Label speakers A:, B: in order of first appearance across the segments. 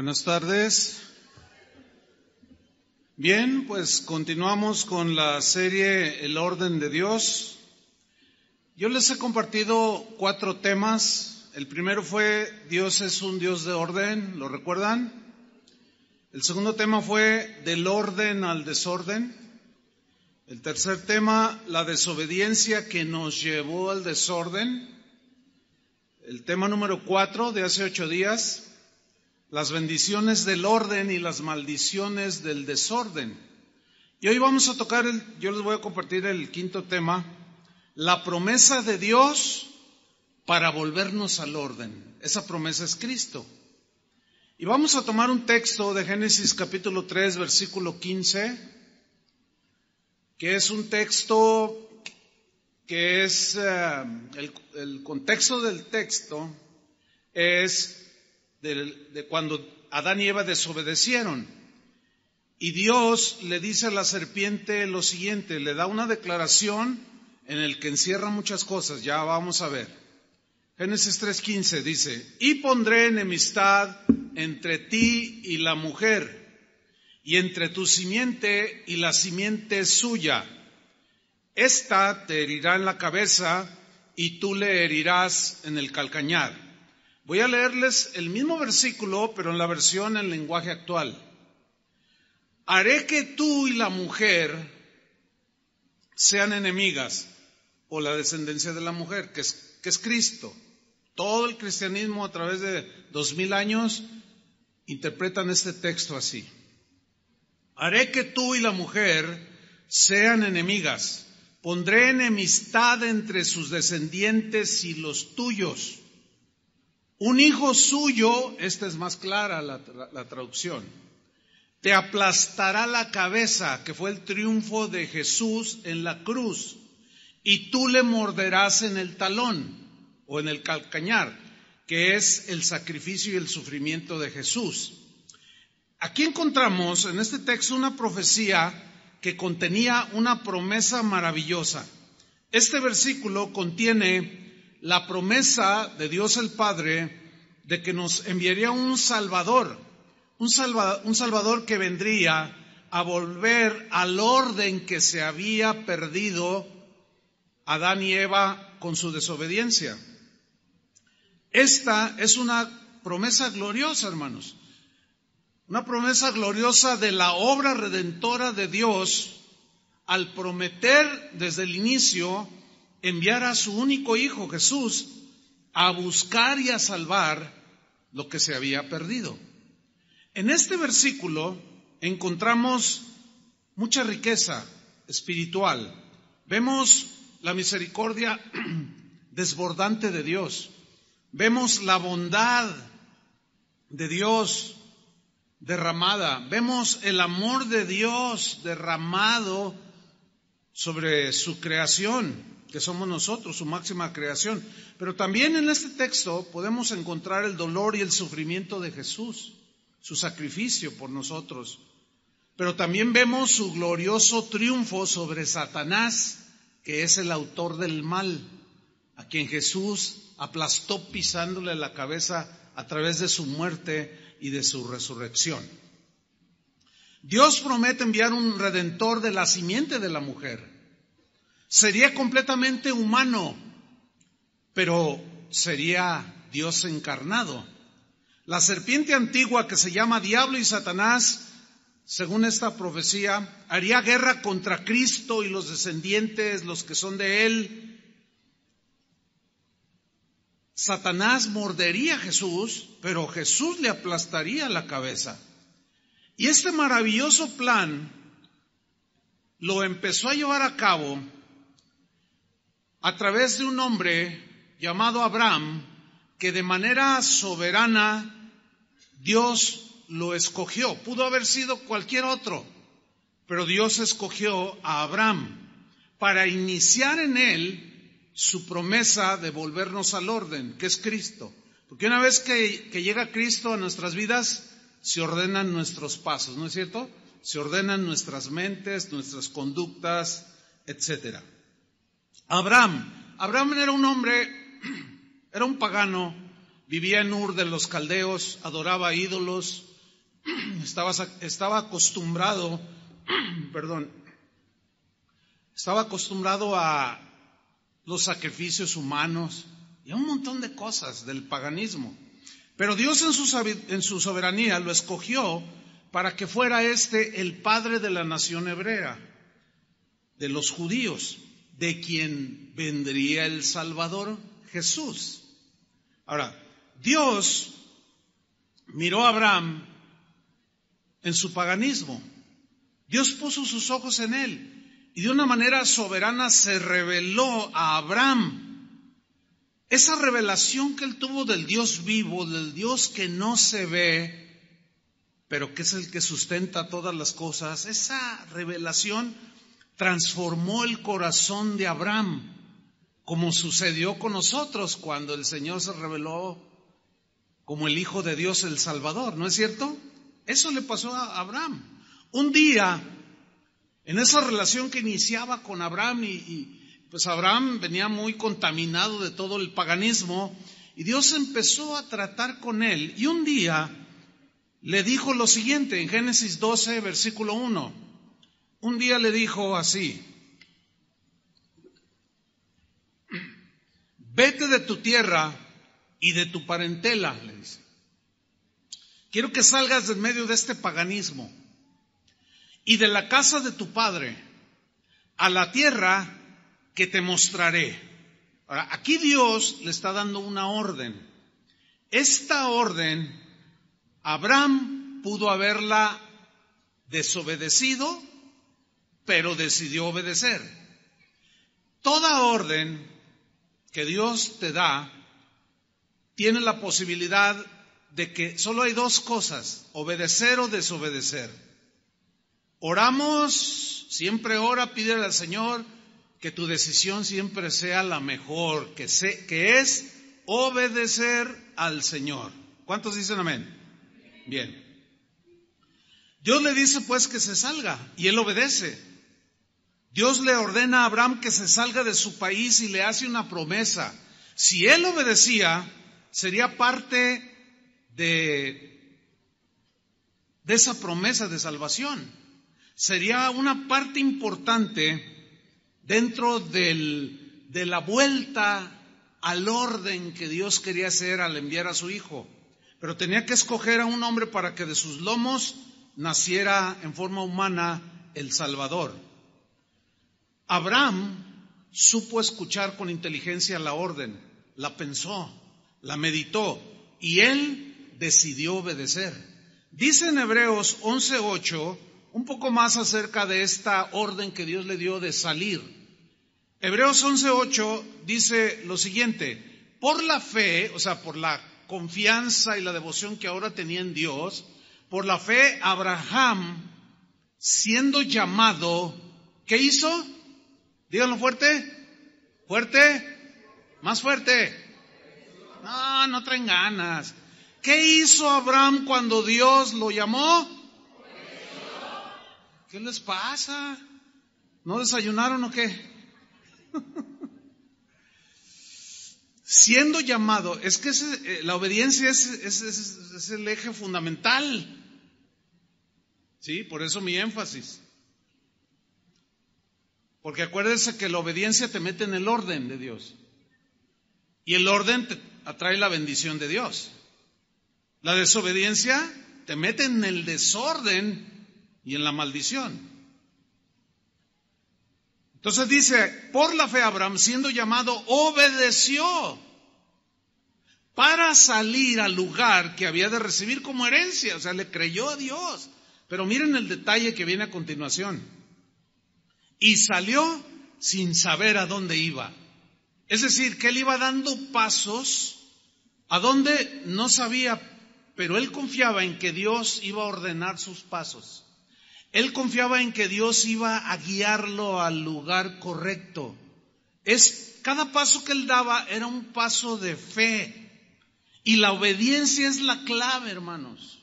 A: Buenas tardes. Bien, pues continuamos con la serie El orden de Dios. Yo les he compartido 4 temas. El primero fue Dios es un Dios de orden, ¿lo recuerdan? El segundo tema fue del orden al desorden. El tercer tema, la desobediencia que nos llevó al desorden. El tema número 4 de hace 8 días, las bendiciones del orden y las maldiciones del desorden. Y hoy vamos a tocar, yo les voy a compartir el 5º tema, la promesa de Dios para volvernos al orden. Esa promesa es Cristo. Y vamos a tomar un texto de Génesis capítulo 3, versículo 15, que es un texto que es, el contexto del texto es de cuando Adán y Eva desobedecieron. Y Dios le dice a la serpiente lo siguiente, le da una declaración en el que encierra muchas cosas, ya vamos a ver. Génesis 3:15 dice, y pondré enemistad entre ti y la mujer, y entre tu simiente y la simiente suya. Esta te herirá en la cabeza, y tú le herirás en el calcañar. Voy a leerles el mismo versículo, pero en la versión en lenguaje actual. Haré que tú y la mujer sean enemigas, o la descendencia de la mujer, que es Cristo. Todo el cristianismo a través de 2000 años interpretan este texto así. Haré que tú y la mujer sean enemigas. Pondré enemistad entre sus descendientes y los tuyos. Un hijo suyo, esta es más clara la traducción, te aplastará la cabeza, que fue el triunfo de Jesús en la cruz, y tú le morderás en el talón o en el calcañar, que es el sacrificio y el sufrimiento de Jesús. Aquí encontramos en este texto una profecía que contenía una promesa maravillosa. Este versículo contiene la promesa de Dios el Padre de que nos enviaría un Salvador que vendría a volver al orden que se había perdido Adán y Eva con su desobediencia. Esta es una promesa gloriosa, hermanos, una promesa gloriosa de la obra redentora de Dios al prometer desde el inicio enviar a su único Hijo, Jesús, a buscar y a salvar lo que se había perdido. En este versículo encontramos mucha riqueza espiritual. Vemos la misericordia desbordante de Dios. Vemos la bondad de Dios derramada. Vemos el amor de Dios derramado sobre su creación, que somos nosotros, su máxima creación. Pero también en este texto podemos encontrar el dolor y el sufrimiento de Jesús, su sacrificio por nosotros. Pero también vemos su glorioso triunfo sobre Satanás, que es el autor del mal, a quien Jesús aplastó pisándole la cabeza a través de su muerte y de su resurrección. Dios promete enviar un redentor de la simiente de la mujer. Sería completamente humano, pero sería Dios encarnado. La serpiente antigua que se llama Diablo y Satanás, según esta profecía, haría guerra contra Cristo y los descendientes, los que son de él. Satanás mordería a Jesús, pero Jesús le aplastaría la cabeza. Y este maravilloso plan lo empezó a llevar a cabo a través de un hombre llamado Abraham, que de manera soberana Dios lo escogió. Pudo haber sido cualquier otro, pero Dios escogió a Abraham para iniciar en él su promesa de volvernos al orden, que es Cristo. Porque una vez que llega Cristo a nuestras vidas, se ordenan nuestros pasos, ¿no es cierto? Se ordenan nuestras mentes, nuestras conductas, etcétera. Abraham era un hombre, era un pagano, vivía en Ur de los Caldeos, adoraba ídolos, estaba acostumbrado, estaba acostumbrado a los sacrificios humanos y a un montón de cosas del paganismo. Pero Dios en su soberanía lo escogió para que fuera el padre de la nación hebrea, de los judíos, de quien vendría el Salvador, Jesús. Ahora, Dios miró a Abraham en su paganismo. Dios puso sus ojos en él y de una manera soberana se reveló a Abraham. Esa revelación que él tuvo del Dios vivo, del Dios que no se ve, pero que es el que sustenta todas las cosas, esa revelación transformó el corazón de Abraham, como sucedió con nosotros cuando el Señor se reveló como el Hijo de Dios, el Salvador, ¿no es cierto? Eso le pasó a Abraham. Un día, en esa relación que iniciaba con Abraham pues Abraham venía muy contaminado de todo el paganismo y Dios empezó a tratar con él y un día le dijo lo siguiente en Génesis 12, versículo 1. Un día le dijo así: vete de tu tierra y de tu parentela, le dice. Quiero que salgas de en medio de este paganismo y de la casa de tu padre a la tierra que te mostraré. Ahora, aquí Dios le está dando una orden. Esta orden, Abraham pudo haberla desobedecido, pero decidió obedecer. Toda orden que Dios te da tiene la posibilidad de que solo hay dos cosas: obedecer o desobedecer. Oramos, siempre ora, pídele al Señor que tu decisión siempre sea la mejor, que es obedecer al Señor. ¿Cuántos dicen amén? Bien. Dios le dice pues que se salga y él obedece. Dios le ordena a Abraham que se salga de su país y le hace una promesa. Si él obedecía, sería parte de esa promesa de salvación. Sería una parte importante dentro de la vuelta al orden que Dios quería hacer al enviar a su Hijo. Pero tenía que escoger a un hombre para que de sus lomos naciera en forma humana el Salvador. Abraham supo escuchar con inteligencia la orden, la pensó, la meditó y él decidió obedecer. Dice en Hebreos 11:8 un poco más acerca de esta orden que Dios le dio de salir. Hebreos 11:8 dice lo siguiente: por la fe, o sea, por la confianza y la devoción que ahora tenía en Dios, por la fe Abraham, siendo llamado, ¿qué hizo? Díganlo fuerte, fuerte, más fuerte. No traen ganas. ¿Qué hizo Abraham cuando Dios lo llamó? ¿Qué les pasa? ¿No desayunaron o qué? Siendo llamado, es que la obediencia es el eje fundamental. Sí, por eso mi énfasis. Porque acuérdense que la obediencia te mete en el orden de Dios. Y el orden te atrae la bendición de Dios. La desobediencia te mete en el desorden y en la maldición. Entonces dice, por la fe Abraham, siendo llamado, obedeció para salir al lugar que había de recibir como herencia. O sea, le creyó a Dios. Pero miren el detalle que viene a continuación. Y salió sin saber a dónde iba. Es decir, que él iba dando pasos a donde no sabía, pero él confiaba en que Dios iba a ordenar sus pasos. Él confiaba en que Dios iba a guiarlo al lugar correcto. Cada paso que él daba era un paso de fe. Y la obediencia es la clave, hermanos,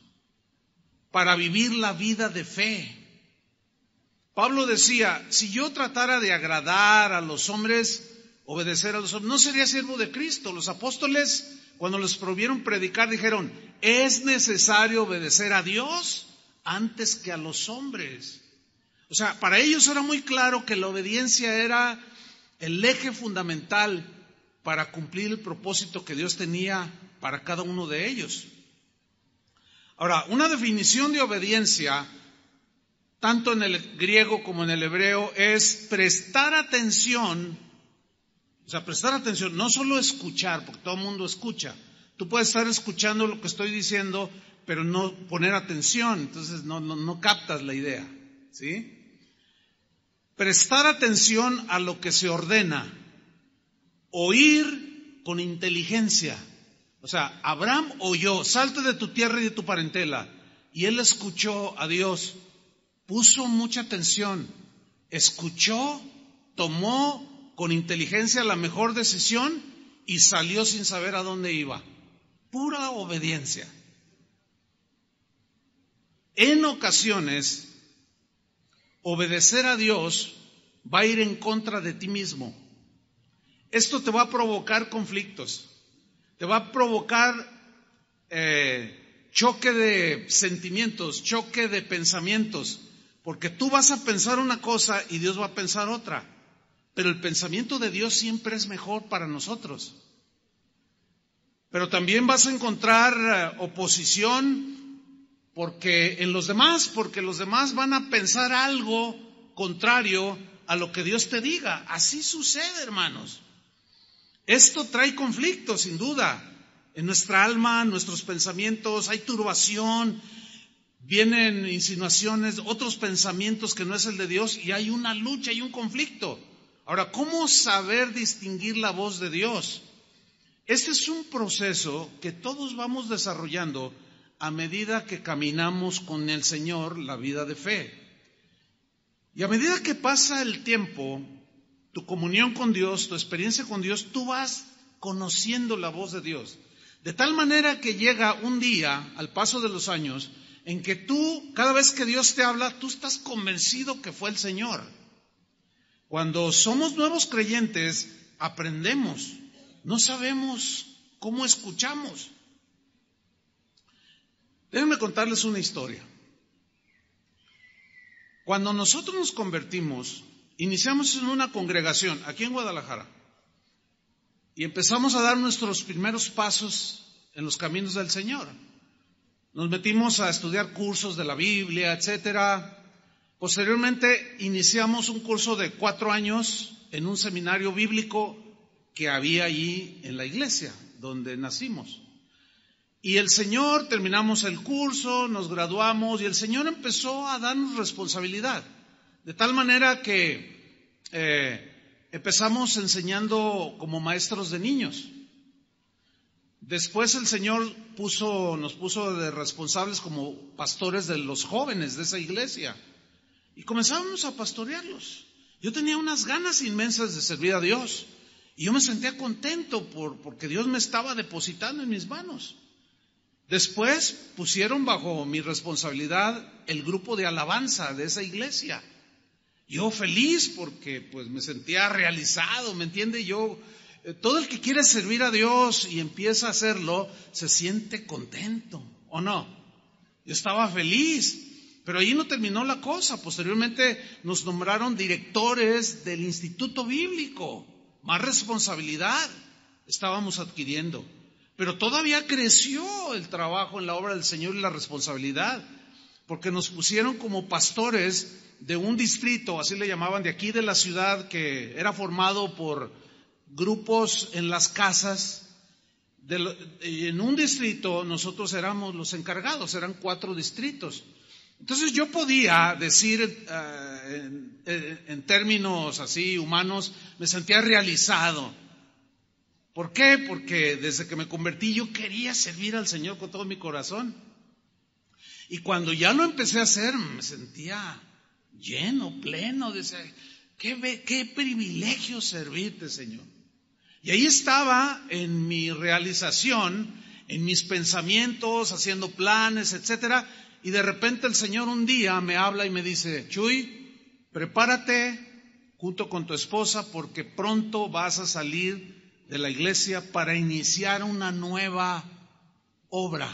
A: para vivir la vida de fe. Pablo decía, si yo tratara de agradar a los hombres, obedecer a los hombres, no sería siervo de Cristo. Los apóstoles, cuando les prohibieron predicar, dijeron, ¿es necesario obedecer a Dios antes que a los hombres. O sea, para ellos era muy claro que la obediencia era el eje fundamental para cumplir el propósito que Dios tenía para cada uno de ellos. Ahora, una definición de obediencia, tanto en el griego como en el hebreo, es prestar atención. O sea, prestar atención, no solo escuchar, porque todo el mundo escucha. Tú puedes estar escuchando lo que estoy diciendo, pero no poner atención, entonces no captas la idea, ¿sí? Prestar atención a lo que se ordena, oír con inteligencia. O sea, Abraham oyó, salte de tu tierra y de tu parentela, y él escuchó a Dios, puso mucha atención, escuchó, tomó con inteligencia la mejor decisión y salió sin saber a dónde iba. Pura obediencia. En ocasiones, obedecer a Dios va a ir en contra de ti mismo. Esto te va a provocar conflictos, te va a provocar choque de sentimientos, choque de pensamientos, porque tú vas a pensar una cosa y Dios va a pensar otra, pero el pensamiento de Dios siempre es mejor para nosotros. Pero también vas a encontrar oposición porque los demás van a pensar algo contrario a lo que Dios te diga. Así sucede, hermanos. Esto trae conflicto, sin duda, en nuestra alma, en nuestros pensamientos. Hay turbación, vienen insinuaciones, otros pensamientos que no es el de Dios, y hay una lucha, hay un conflicto. Ahora, ¿cómo saber distinguir la voz de Dios? Este es un proceso que todos vamos desarrollando a medida que caminamos con el Señor la vida de fe. Y a medida que pasa el tiempo, tu comunión con Dios, tu experiencia con Dios, tú vas conociendo la voz de Dios. De tal manera que llega un día, al paso de los años, en que tú, cada vez que Dios te habla, tú estás convencido que fue el Señor. Cuando somos nuevos creyentes, aprendemos. No sabemos cómo escuchamos. Déjenme contarles una historia. Cuando nosotros nos convertimos, iniciamos en una congregación aquí en Guadalajara y empezamos a dar nuestros primeros pasos en los caminos del Señor. Nos metimos a estudiar cursos de la Biblia, etcétera. Posteriormente iniciamos un curso de 4 años en un seminario bíblico que había allí en la iglesia donde nacimos. Y el Señor, terminamos el curso, nos graduamos y el Señor empezó a darnos responsabilidad. De tal manera que empezamos enseñando como maestros de niños. Después el Señor nos puso de responsables como pastores de los jóvenes de esa iglesia. Y comenzamos a pastorearlos. Yo tenía unas ganas inmensas de servir a Dios. Y yo me sentía contento porque Dios me estaba depositando en mis manos. Después pusieron bajo mi responsabilidad el grupo de alabanza de esa iglesia. Yo feliz porque pues me sentía realizado, ¿me entiende? Todo el que quiere servir a Dios y empieza a hacerlo, se siente contento, ¿o no? Yo estaba feliz, pero ahí no terminó la cosa. Posteriormente nos nombraron directores del Instituto Bíblico. Más responsabilidad estábamos adquiriendo. Pero todavía creció el trabajo en la obra del Señor y la responsabilidad, porque nos pusieron como pastores de un distrito, así le llamaban, de aquí de la ciudad, que era formado por grupos en las casas. En un distrito nosotros éramos los encargados, eran 4 distritos. Entonces yo podía decir en términos así humanos, me sentía realizado. ¿Por qué? Porque desde que me convertí yo quería servir al Señor con todo mi corazón. Y cuando ya lo empecé a hacer, me sentía lleno, pleno, decía, qué privilegio servirte, Señor. Y ahí estaba en mi realización, en mis pensamientos, haciendo planes, etcétera. Y de repente el Señor un día me habla y me dice, Chuy, prepárate junto con tu esposa porque pronto vas a salir de la iglesia para iniciar una nueva obra.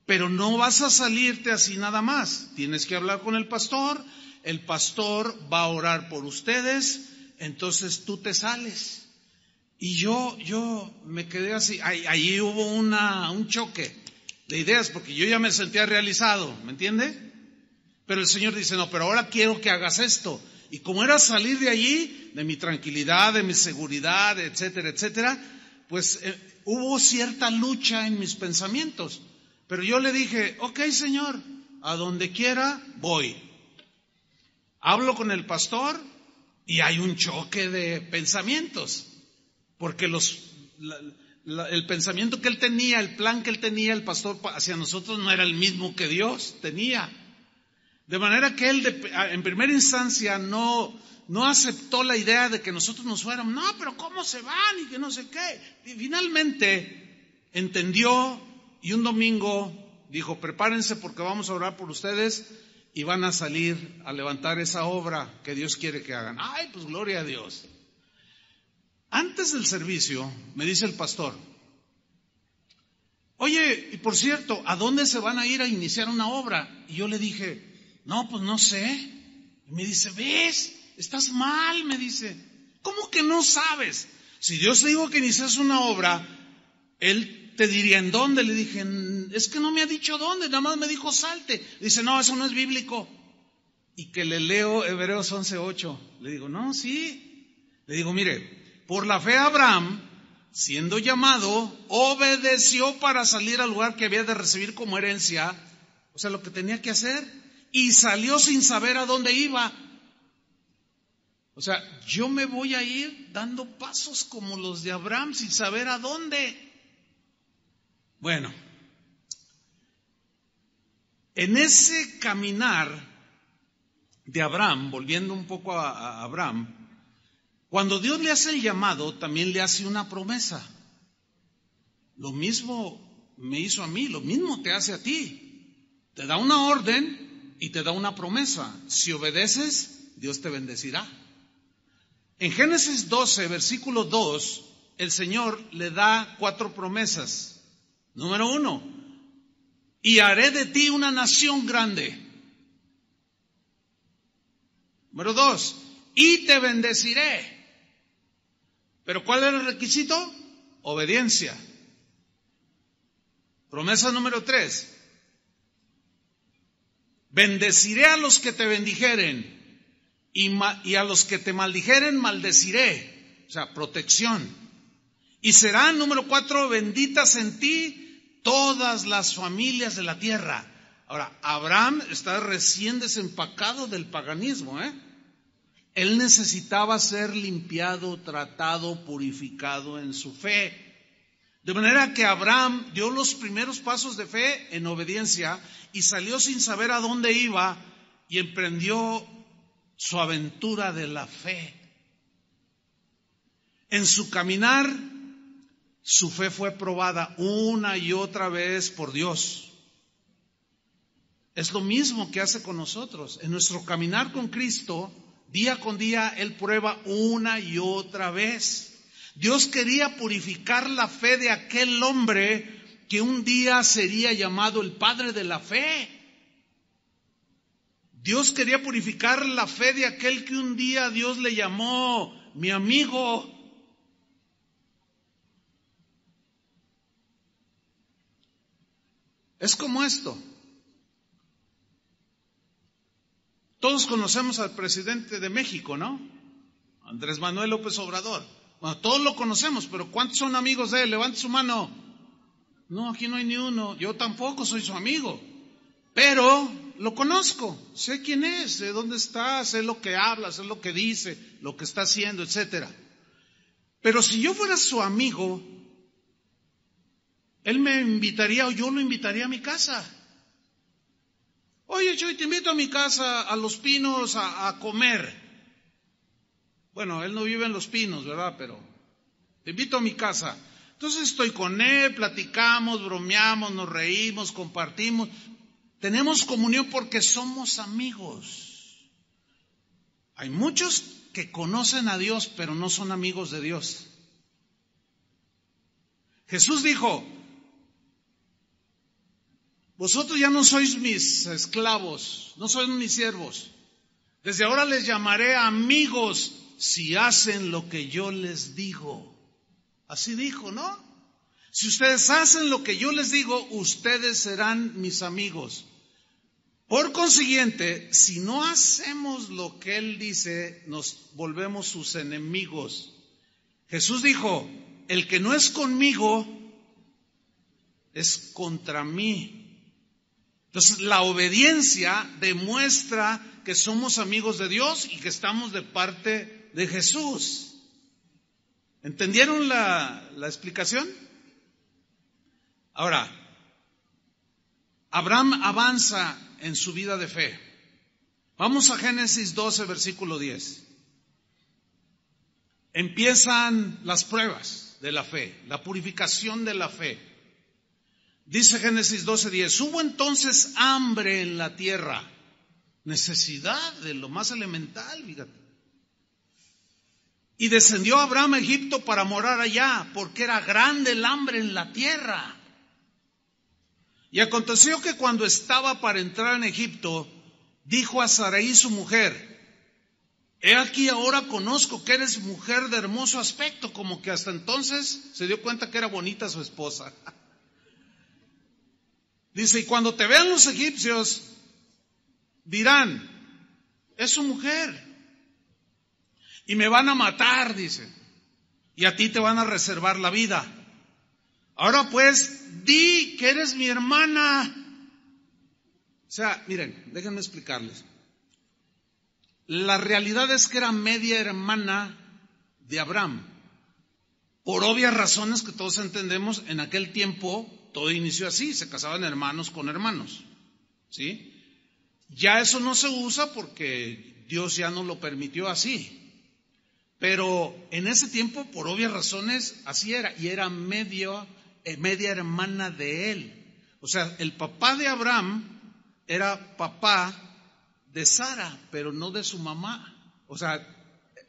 A: Pero no vas a salirte así nada más. Tienes que hablar con el pastor va a orar por ustedes, entonces tú te sales. Y yo me quedé así, ahí hubo un choque de ideas, porque yo ya me sentía realizado, ¿me entiende? Pero el Señor dice, no, pero ahora quiero que hagas esto. Y como era salir de allí, de mi tranquilidad, de mi seguridad, etcétera, etcétera, pues hubo cierta lucha en mis pensamientos. Pero yo le dije, ok, Señor, a donde quiera voy. Hablo con el pastor y hay un choque de pensamientos. Porque el pensamiento que él tenía, el plan que él tenía, el pastor hacia nosotros no era el mismo que Dios tenía. De manera que él en primera instancia no aceptó la idea de que nosotros nos fuéramos. No, pero ¿cómo se van? Y que no sé qué. Y finalmente entendió y un domingo dijo, prepárense porque vamos a orar por ustedes y van a salir a levantar esa obra que Dios quiere que hagan. Ay, pues gloria a Dios. Antes del servicio, me dice el pastor, oye, y por cierto, ¿a dónde se van a ir a iniciar una obra? Y yo le dije, no, pues no sé. Y me dice, ¿ves? Estás mal, me dice. ¿Cómo que no sabes? Si Dios te dijo que inicias una obra, Él te diría en dónde. Le dije, es que no me ha dicho dónde, nada más me dijo salte. Dice, no, eso no es bíblico. Y que le leo Hebreos 11:8. Le digo, no, sí. Le digo, mire, por la fe Abraham, siendo llamado, obedeció para salir al lugar que había de recibir como herencia, o sea, lo que tenía que hacer, y salió sin saber a dónde iba. O sea, yo me voy a ir dando pasos como los de Abraham sin saber a dónde. Bueno, en ese caminar de Abraham, volviendo un poco a Abraham, cuando Dios le hace el llamado, también le hace una promesa. Lo mismo me hizo a mí, lo mismo te hace a ti. Te da una orden y te da una promesa. Si obedeces, Dios te bendecirá. En Génesis 12, versículo 2, el Señor le da 4 promesas. Número 1, y haré de ti una nación grande. Número 2, y te bendeciré. ¿Pero cuál era el requisito? Obediencia. Promesa número 3. Bendeciré a los que te bendijeren y a los que te maldijeren maldeciré. O sea, protección. Y serán, número 4, benditas en ti todas las familias de la tierra. Ahora, Abraham está recién desempacado del paganismo, Él necesitaba ser limpiado, tratado, purificado en su fe. De manera que Abraham dio los primeros pasos de fe en obediencia y salió sin saber a dónde iba y emprendió su aventura de la fe. En su caminar, su fe fue probada una y otra vez por Dios. Es lo mismo que hace con nosotros. En nuestro caminar con Cristo, día con día, Él prueba una y otra vez. Dios quería purificar la fe de aquel hombre que un día sería llamado el padre de la fe. Dios quería purificar la fe de aquel que un día Dios le llamó mi amigo. Es como esto. Todos conocemos al presidente de México, ¿no? Andrés Manuel López Obrador. Bueno, todos lo conocemos, pero ¿cuántos son amigos de él? Levante su mano. No, aquí no hay ni uno. Yo tampoco soy su amigo. Pero lo conozco. Sé quién es, sé dónde está, sé lo que habla, sé lo que dice, lo que está haciendo, etcétera. Pero si yo fuera su amigo, él me invitaría o yo lo invitaría a mi casa. Oye, Chuy, te invito a mi casa, a Los Pinos, a comer. Bueno, él no vive en Los Pinos, ¿verdad? Pero te invito a mi casa. Entonces estoy con él, platicamos, bromeamos, nos reímos, compartimos. Tenemos comunión porque somos amigos. Hay muchos que conocen a Dios, pero no son amigos de Dios. Jesús dijo, vosotros ya no sois mis esclavos, no sois mis siervos. Desde ahora les llamaré amigos si hacen lo que yo les digo. Así dijo, ¿no? Si ustedes hacen lo que yo les digo, ustedes serán mis amigos. Por consiguiente, si no hacemos lo que Él dice, nos volvemos sus enemigos. Jesús dijo, el que no es conmigo, es contra mí. Entonces, la obediencia demuestra que somos amigos de Dios y que estamos de parte de Jesús. ¿Entendieron la explicación? Ahora, Abraham avanza en su vida de fe. Vamos a Génesis 12, versículo 10. Empiezan las pruebas de la fe, la purificación de la fe. Dice Génesis 12:10, hubo entonces hambre en la tierra, necesidad de lo más elemental, fíjate. Y descendió Abraham a Egipto para morar allá, porque era grande el hambre en la tierra. Y aconteció que cuando estaba para entrar en Egipto, dijo a Sarai su mujer, he aquí ahora conozco que eres mujer de hermoso aspecto, como que hasta entonces se dio cuenta que era bonita su esposa. Dice, y cuando te vean los egipcios, dirán, es su mujer. Y me van a matar, dice, y a ti te van a reservar la vida. Ahora pues, di que eres mi hermana. O sea, miren, déjenme explicarles. La realidad es que era media hermana de Abraham. Por obvias razones que todos entendemos, en aquel tiempo todo inició así, se casaban hermanos con hermanos, ¿sí? Ya eso no se usa porque Dios ya no lo permitió así. Pero en ese tiempo, por obvias razones, así era. Y era media hermana de él. O sea, el papá de Abraham era papá de Sara, pero no de su mamá. O sea,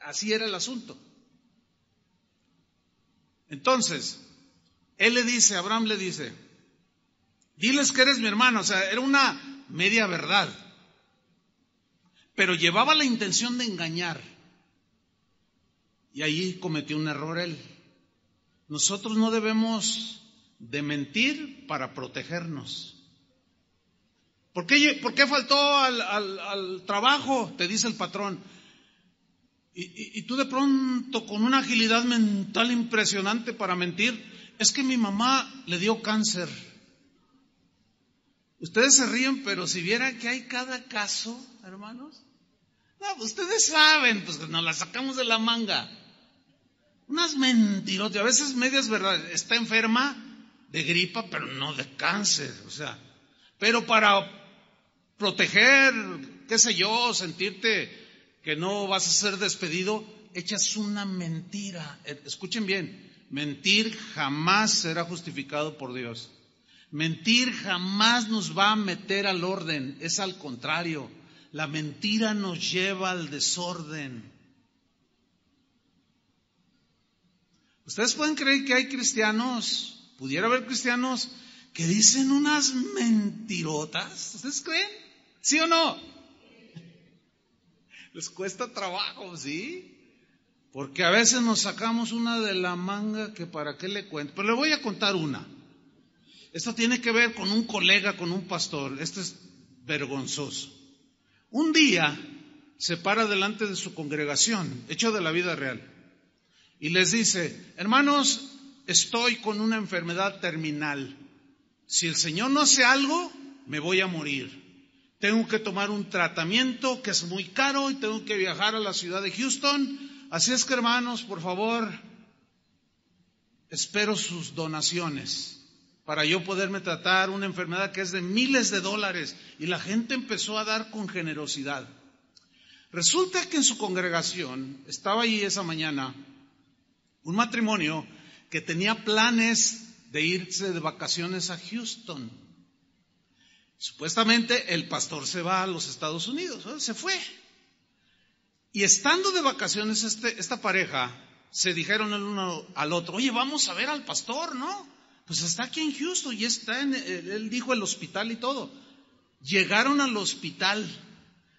A: así era el asunto. Entonces, Abraham le dice, diles que eres mi hermano. O sea, era una media verdad. Pero llevaba la intención de engañar. Y ahí cometió un error él. Nosotros no debemos de mentir para protegernos. ¿Por qué faltó al trabajo? Te dice el patrón. Y tú de pronto con una agilidad mental impresionante para mentir, es que mi mamá le dio cáncer. Ustedes se ríen, pero si vieran que hay cada caso, hermanos. No, ustedes saben, pues nos la sacamos de la manga. Unas mentirotas, a veces medias verdades. Está enferma de gripa, pero no de cáncer, o sea. Pero para proteger, qué sé yo, sentirte que no vas a ser despedido, echas una mentira. Escuchen bien, mentir jamás será justificado por Dios. Mentir jamás nos va a meter al orden, es al contrario. La mentira nos lleva al desorden. Ustedes pueden creer que hay cristianos, pudiera haber cristianos que dicen unas mentirotas. ¿Ustedes creen? ¿Sí o no? Les cuesta trabajo, ¿sí? Porque a veces nos sacamos una de la manga que para qué le cuento. Pero le voy a contar una. Esto tiene que ver con un colega, con un pastor. Esto es vergonzoso. Un día se para delante de su congregación, hecho de la vida real, y les dice, hermanos, estoy con una enfermedad terminal. Si el Señor no hace algo, me voy a morir. Tengo que tomar un tratamiento que es muy caro y tengo que viajar a la ciudad de Houston. Así es que, hermanos, por favor, espero sus donaciones para yo poderme tratar una enfermedad que es de miles de dólares. Y la gente empezó a dar con generosidad. Resulta que en su congregación, estaba allí esa mañana, un matrimonio que tenía planes de irse de vacaciones a Houston. Supuestamente el pastor se va a los Estados Unidos, ¿no? Se fue. Y estando de vacaciones esta pareja, se dijeron el uno al otro, oye, vamos a ver al pastor, ¿no? Pues está aquí en Houston y está él dijo el hospital y todo. Llegaron al hospital,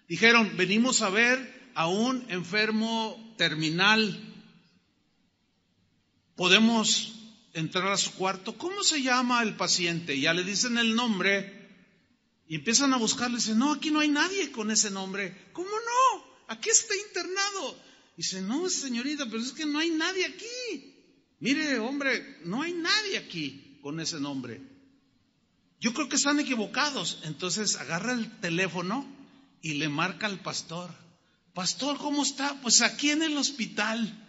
A: dijeron, venimos a ver a un enfermo terminal. ¿Podemos entrar a su cuarto? ¿Cómo se llama el paciente? Ya le dicen el nombre y empiezan a buscarle. Dicen, no, aquí no hay nadie con ese nombre. ¿Cómo no? Aquí está internado. Dice, no, señorita, pero es que no hay nadie aquí. Mire, hombre, no hay nadie aquí con ese nombre. Yo creo que están equivocados. Entonces agarra el teléfono y le marca al pastor. Pastor, ¿cómo está? Pues aquí en el hospital.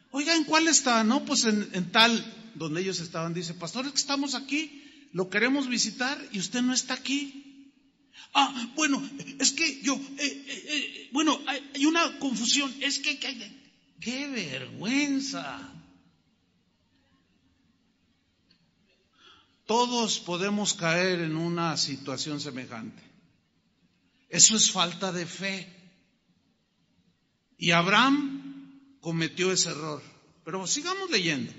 A: Oiga, ¿en cuál está? No, pues en tal, donde ellos estaban. Dice, pastor, es que estamos aquí, lo queremos visitar y usted no está aquí. Ah, bueno, es que yo, bueno, hay una confusión. Es que ¡qué vergüenza! Todos podemos caer en una situación semejante. Eso es falta de fe. Y Abraham cometió ese error. Pero sigamos leyendo.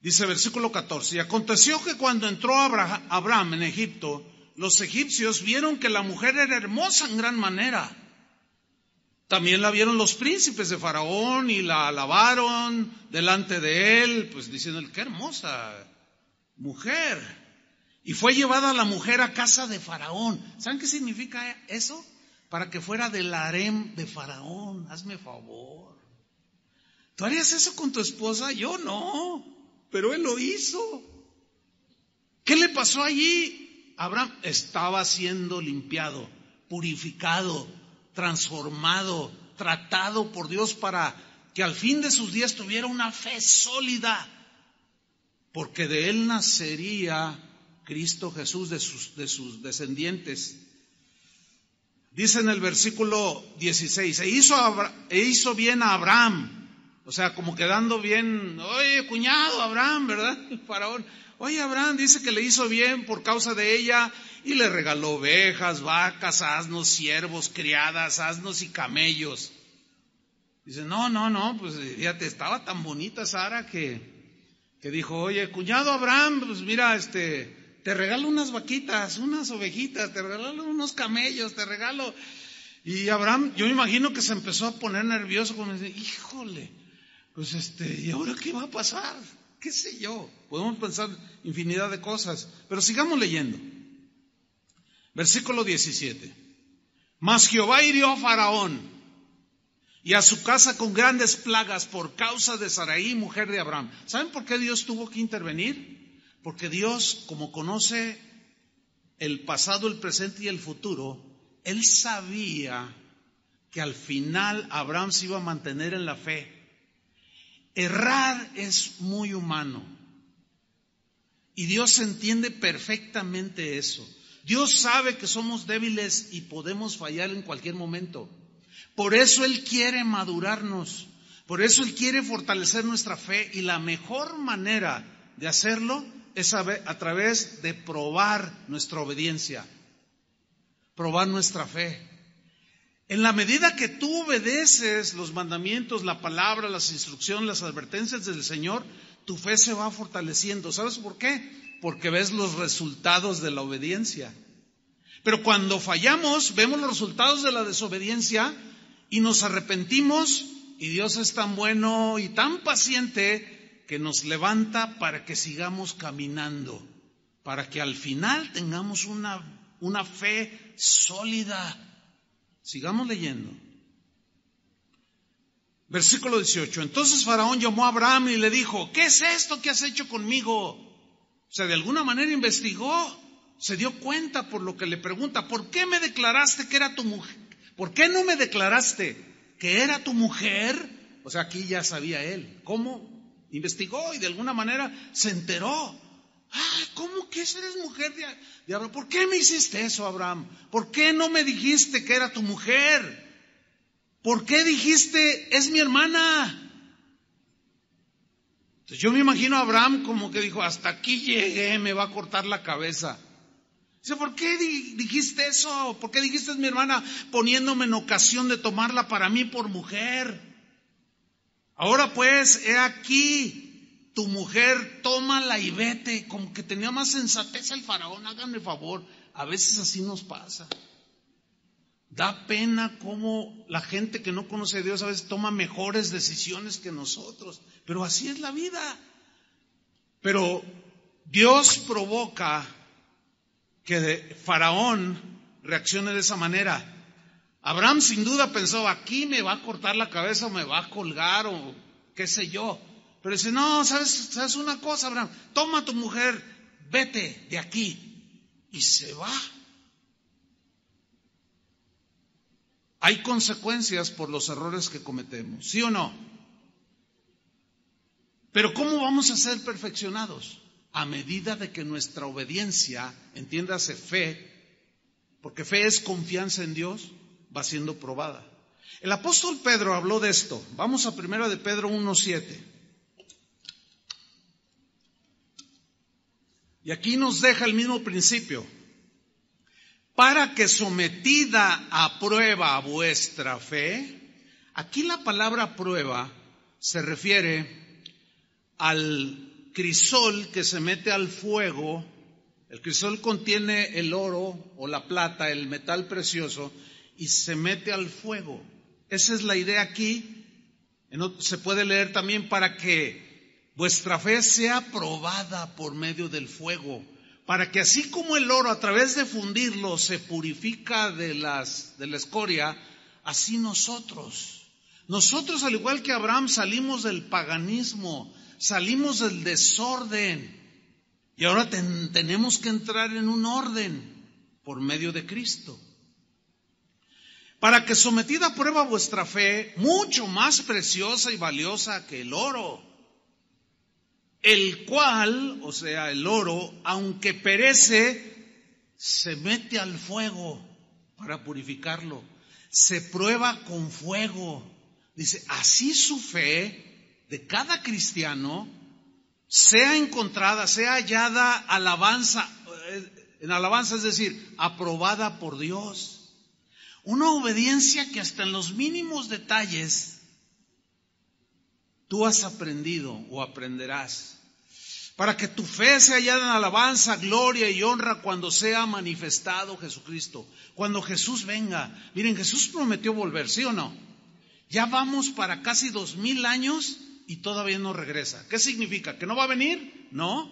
A: Dice versículo 14, y aconteció que cuando entró Abraham en Egipto, los egipcios vieron que la mujer era hermosa en gran manera. También la vieron los príncipes de Faraón y la alabaron delante de él, pues diciendo, qué hermosa mujer. Y fue llevada la mujer a casa de Faraón. ¿Saben qué significa eso? Para que fuera del harem de Faraón. Hazme favor. ¿Tú harías eso con tu esposa? Yo no, pero él lo hizo. ¿Qué le pasó allí? Abraham estaba siendo limpiado, purificado, transformado, tratado por Dios para que al fin de sus días tuviera una fe sólida, porque de él nacería Cristo Jesús, de sus descendientes. Dice en el versículo 16, e hizo bien a Abraham, o sea, como quedando bien, oye, cuñado Abraham, ¿verdad? El faraón, oye, Abraham, dice que le hizo bien por causa de ella, y le regaló ovejas, vacas, asnos, siervos, criadas, asnos y camellos. Dice, no, pues fíjate, estaba tan bonita Sara que dijo, oye, cuñado Abraham, pues mira, te regalo unas vaquitas, unas ovejitas, te regalo unos camellos, te regalo. Y Abraham, yo me imagino que se empezó a poner nervioso, como dice, híjole, pues ¿y ahora qué va a pasar? ¿Qué sé yo? Podemos pensar infinidad de cosas, pero sigamos leyendo. Versículo 17. Mas Jehová hirió a Faraón y a su casa con grandes plagas por causa de Sarai, mujer de Abraham. ¿Saben por qué Dios tuvo que intervenir? Porque Dios, como conoce el pasado, el presente y el futuro, Él sabía que al final Abraham se iba a mantener en la fe. Errar es muy humano. Y Dios entiende perfectamente eso. Dios sabe que somos débiles y podemos fallar en cualquier momento. Por eso Él quiere madurarnos. Por eso Él quiere fortalecer nuestra fe. Y la mejor manera de hacerlo es a través de probar nuestra obediencia. Probar nuestra fe. En la medida que tú obedeces los mandamientos, la palabra, las instrucciones, las advertencias del Señor, tu fe se va fortaleciendo. ¿Sabes por qué? Porque ves los resultados de la obediencia. Pero cuando fallamos, vemos los resultados de la desobediencia y nos arrepentimos, y Dios es tan bueno y tan paciente que nos levanta para que sigamos caminando, para que al final tengamos una fe sólida. Sigamos leyendo. Versículo 18. Entonces Faraón llamó a Abraham y le dijo, ¿qué es esto que has hecho conmigo? O sea, de alguna manera investigó, se dio cuenta por lo que le pregunta, ¿por qué me declaraste que era tu mujer? ¿Por qué no me declaraste que era tu mujer? O sea, aquí ya sabía él. ¿Cómo? Investigó y de alguna manera se enteró. ¿Cómo que eres mujer de Abraham? ¿Por qué me hiciste eso, Abraham? ¿Por qué no me dijiste que era tu mujer? ¿Por qué dijiste, es mi hermana? Entonces yo me imagino a Abraham como que dijo, hasta aquí llegué, me va a cortar la cabeza. Dice, ¿por qué dijiste eso? ¿Por qué dijiste, es mi hermana, poniéndome en ocasión de tomarla para mí por mujer? Ahora pues, he aquí, tu mujer, tómala y vete. Como que tenía más sensatez el faraón, háganme favor. A veces así nos pasa. Da pena cómo la gente que no conoce a Dios a veces toma mejores decisiones que nosotros. Pero así es la vida. Pero Dios provoca que Faraón reaccione de esa manera. Abraham sin duda pensó, aquí me va a cortar la cabeza o me va a colgar o qué sé yo. Pero dice, no, ¿sabes una cosa, Abraham? Toma a tu mujer, vete de aquí. Y se va. Hay consecuencias por los errores que cometemos, ¿sí o no? Pero ¿cómo vamos a ser perfeccionados? A medida de que nuestra obediencia, entiéndase fe, porque fe es confianza en Dios, va siendo probada. El apóstol Pedro habló de esto. Vamos a 1 de Pedro 1:7. Y aquí nos deja el mismo principio. Para que sometida a prueba vuestra fe, aquí la palabra prueba se refiere al crisol que se mete al fuego. El crisol contiene el oro o la plata, el metal precioso, y se mete al fuego. Esa es la idea aquí. Se puede leer también para que vuestra fe sea probada por medio del fuego, para que así como el oro a través de fundirlo se purifica de la escoria, así nosotros al igual que Abraham salimos del paganismo, salimos del desorden y ahora tenemos que entrar en un orden por medio de Cristo. Para que sometida a prueba vuestra fe, mucho más preciosa y valiosa que el oro, el cual, o sea, el oro, aunque perece, se mete al fuego para purificarlo. Se prueba con fuego. Dice, así su fe de cada cristiano sea encontrada, sea hallada en alabanza, es decir, aprobada por Dios. Una obediencia que hasta en los mínimos detalles tú has aprendido o aprenderás. Para que tu fe sea hallada en alabanza, gloria y honra cuando sea manifestado Jesucristo. Cuando Jesús venga. Miren, Jesús prometió volver, ¿sí o no? Ya vamos para casi 2000 años y todavía no regresa. ¿Qué significa? ¿Que no va a venir? No.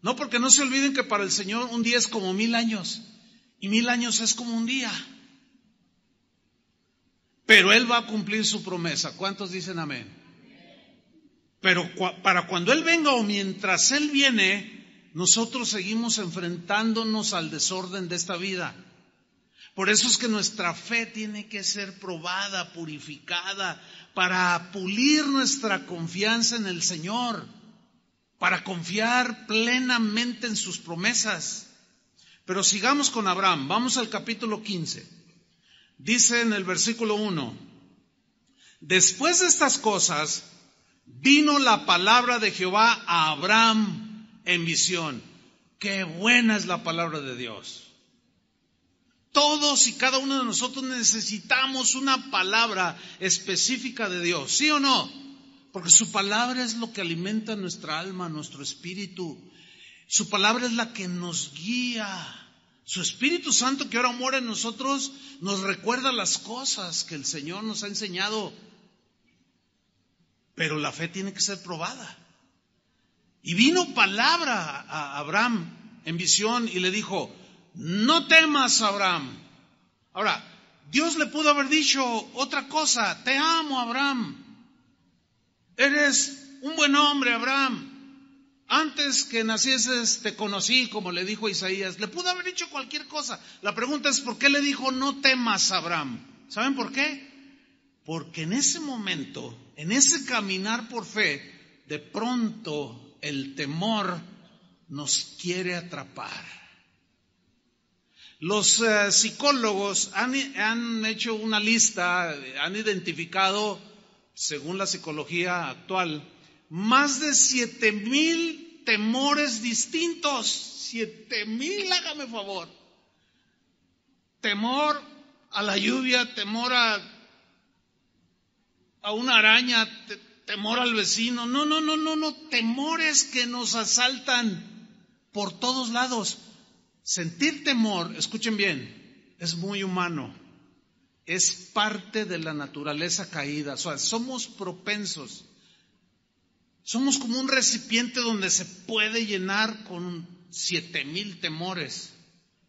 A: No, porque no se olviden que para el Señor un día es como 1000 años. Y 1000 años es como un día. Pero Él va a cumplir su promesa. ¿Cuántos dicen amén? Pero para cuando Él venga o mientras Él viene, nosotros seguimos enfrentándonos al desorden de esta vida. Por eso es que nuestra fe tiene que ser probada, purificada, para pulir nuestra confianza en el Señor, para confiar plenamente en sus promesas. Pero sigamos con Abraham. Vamos al capítulo 15. Dice en el versículo 1, después de estas cosas, vino la palabra de Jehová a Abraham en visión. Qué buena es la palabra de Dios. Todos y cada uno de nosotros necesitamos una palabra específica de Dios, ¿sí o no? Porque su palabra es lo que alimenta nuestra alma, nuestro espíritu. Su palabra es la que nos guía. Su Espíritu Santo que ahora mora en nosotros nos recuerda las cosas que el Señor nos ha enseñado. Pero la fe tiene que ser probada. Y vino palabra a Abraham en visión y le dijo, no temas, Abraham. Ahora, Dios le pudo haber dicho otra cosa. Te amo, Abraham. Eres un buen hombre, Abraham. Antes que nacieses te conocí, como le dijo Isaías. Le pudo haber dicho cualquier cosa. La pregunta es, ¿por qué le dijo no temas, Abraham? ¿Saben por qué? Porque en ese momento, en ese caminar por fe, de pronto el temor nos quiere atrapar. Los psicólogos han hecho una lista, han identificado, según la psicología actual, más de 7000 temores distintos. 7000, hágame favor. Temor a la lluvia, temor a una araña, temor al vecino. No, temores que nos asaltan por todos lados. Sentir temor, escuchen bien, es muy humano. Es parte de la naturaleza caída. O sea, somos propensos. Somos como un recipiente donde se puede llenar con 7,000 temores.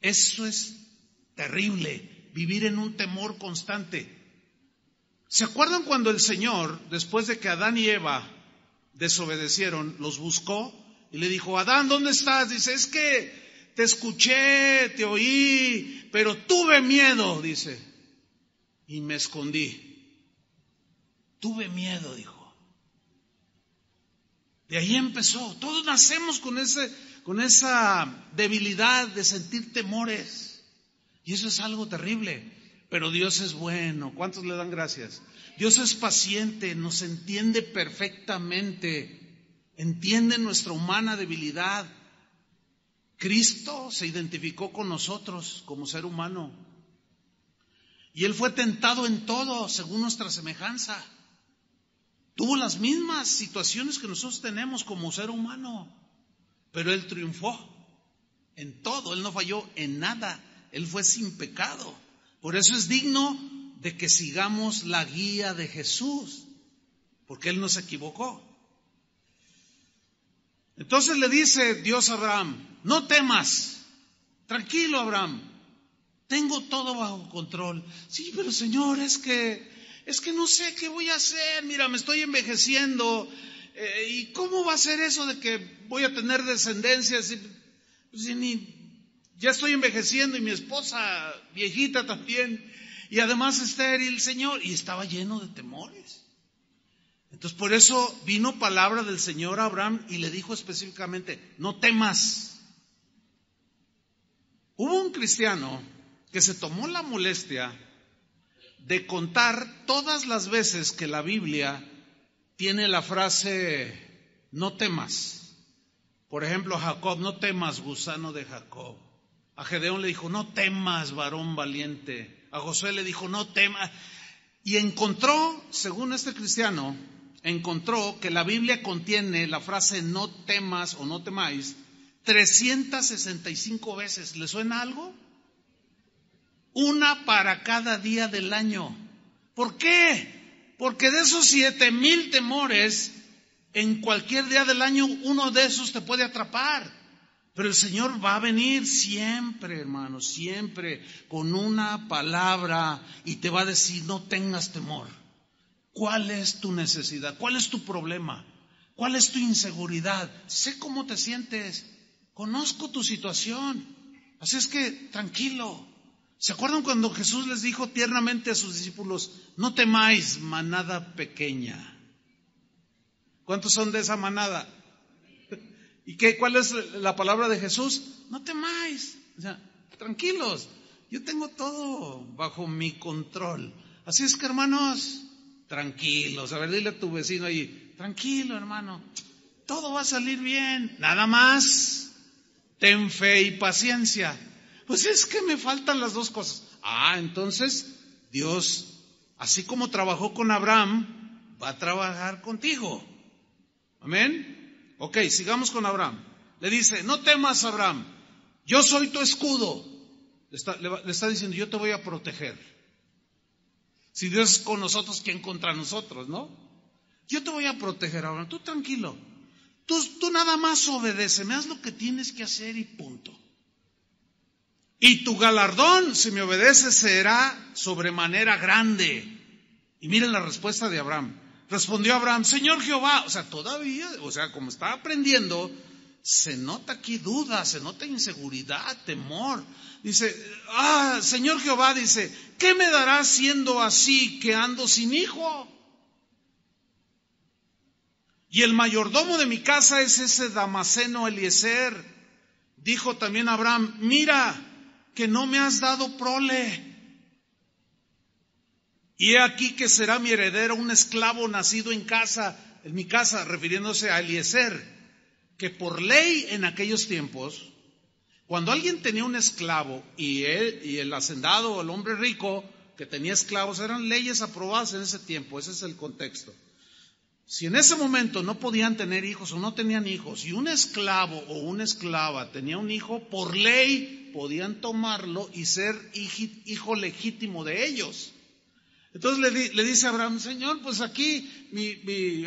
A: Eso es terrible, vivir en un temor constante. ¿Se acuerdan cuando el Señor, después de que Adán y Eva desobedecieron, los buscó y le dijo: Adán, ¿dónde estás? Dice: es que te escuché, te oí, pero tuve miedo, dice, y me escondí. Tuve miedo, dijo. De ahí empezó. Todos nacemos con esa debilidad de sentir temores. Y eso es algo terrible. Pero Dios es bueno. ¿Cuántos le dan gracias? Dios es paciente, nos entiende perfectamente. Entiende nuestra humana debilidad. Cristo se identificó con nosotros como ser humano. Y Él fue tentado en todo, según nuestra semejanza. Tuvo las mismas situaciones que nosotros tenemos como ser humano, pero Él triunfó en todo. Él no falló en nada. Él fue sin pecado. Por eso es digno de que sigamos la guía de Jesús, porque Él no se equivocó. Entonces le dice Dios a Abraham: no temas, tranquilo Abraham, tengo todo bajo control. Sí, pero Señor, es que no sé qué voy a hacer. Mira, me estoy envejeciendo. ¿Y cómo va a ser eso de que voy a tener descendencia? Ya estoy envejeciendo y mi esposa viejita también. Y además estéril, Señor. Y estaba lleno de temores. Entonces por eso vino palabra del Señor a Abraham y le dijo específicamente: no temas. Hubo un cristiano que se tomó la molestia de contar todas las veces que la Biblia tiene la frase no temas. Por ejemplo, a Jacob: no temas, gusano de Jacob. A Gedeón le dijo: no temas, varón valiente. A Josué le dijo: no temas. Y encontró, según este cristiano, encontró que la Biblia contiene la frase no temas o no temáis 365 veces. ¿Le suena algo? Una para cada día del año. ¿Por qué? Porque de esos 7,000 temores, en cualquier día del año, uno de esos te puede atrapar. Pero el Señor va a venir siempre, hermano, siempre, con una palabra y te va a decir: no tengas temor. ¿Cuál es tu necesidad? ¿Cuál es tu problema? ¿Cuál es tu inseguridad? Sé cómo te sientes. Conozco tu situación. Así es que, tranquilo. ¿Se acuerdan cuando Jesús les dijo tiernamente a sus discípulos: no temáis, manada pequeña? ¿Cuántos son de esa manada? ¿Y cuál es la palabra de Jesús? No temáis. O sea, tranquilos, yo tengo todo bajo mi control. Así es que, hermanos, tranquilos. A ver, dile a tu vecino ahí: tranquilo, hermano, todo va a salir bien. Nada más, ten fe y paciencia. Pues es que me faltan las dos cosas. Entonces Dios, así como trabajó con Abraham, va a trabajar contigo. Amén. Ok, sigamos con Abraham. Le dice: no temas, Abraham, yo soy tu escudo. Le está diciendo: yo te voy a proteger. Si Dios es con nosotros, ¿quién contra nosotros, no? Yo te voy a proteger, Abraham, tú tranquilo. Tú nada más obedéceme, haz lo que tienes que hacer y punto. Y tu galardón, si me obedeces, será sobremanera grande. Y miren la respuesta de Abraham. Respondió Abraham: Señor Jehová. O sea, todavía, como está aprendiendo, se nota aquí duda, se nota inseguridad, temor. Dice: Señor Jehová, dice, ¿qué me darás siendo así que ando sin hijo? Y el mayordomo de mi casa es ese Damaseno Eliezer. Dijo también Abraham: mira, que no me has dado prole. Y he aquí que será mi heredero un esclavo nacido en mi casa, refiriéndose a Eliezer, que por ley en aquellos tiempos, cuando alguien tenía un esclavo y el hacendado o el hombre rico que tenía esclavos, eran leyes aprobadas en ese tiempo. Ese es el contexto. Si en ese momento no podían tener hijos o no tenían hijos, y un esclavo o una esclava tenía un hijo, por ley podían tomarlo y ser hijo legítimo de ellos. Entonces le dice a Abraham: Señor, pues aquí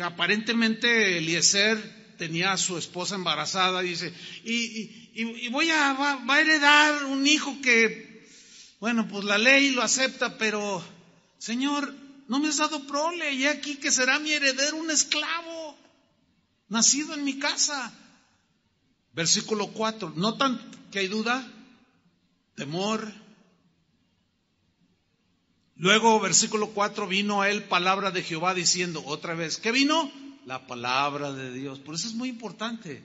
A: aparentemente Eliezer tenía a su esposa embarazada, dice, y va a heredar un hijo que, bueno, pues la ley lo acepta, pero Señor, no me has dado prole, y aquí que será mi heredero un esclavo, nacido en mi casa. Versículo 4, ¿notan que hay duda? Temor. Luego, versículo 4, vino a él palabra de Jehová diciendo, otra vez, ¿qué vino? La palabra de Dios. Por eso es muy importante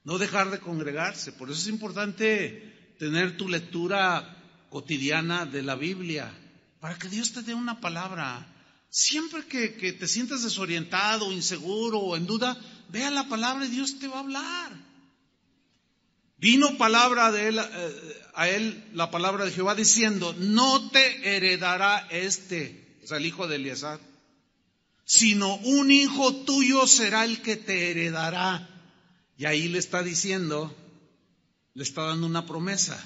A: no dejar de congregarse, por eso es importante tener tu lectura cotidiana de la Biblia, para que Dios te dé una palabra. Siempre que te sientas desorientado, inseguro o en duda, ve a la palabra y Dios te va a hablar. Vino palabra de él, a él la palabra de Jehová diciendo, no te heredará o sea, el hijo de Eliezer, sino un hijo tuyo será el que te heredará. Y ahí le está diciendo, le está dando una promesa.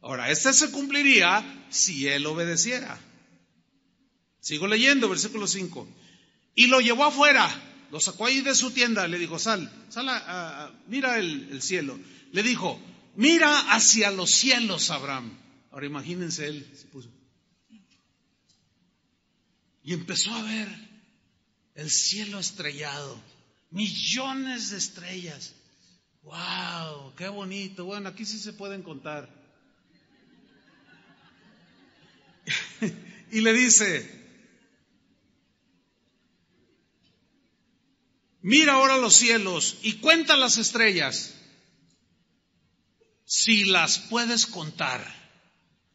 A: Ahora, esta se cumpliría si él obedeciera. Sigo leyendo, versículo 5. Y lo llevó afuera, lo sacó ahí de su tienda, le dijo, sal, mira el cielo. Le dijo, mira hacia los cielos, Abraham. Ahora imagínense, él se puso. Y empezó a ver el cielo estrellado, millones de estrellas. ¡Wow! ¡Qué bonito! Bueno, aquí sí se pueden contar. Y le dice, mira ahora los cielos y cuenta las estrellas, si las puedes contar,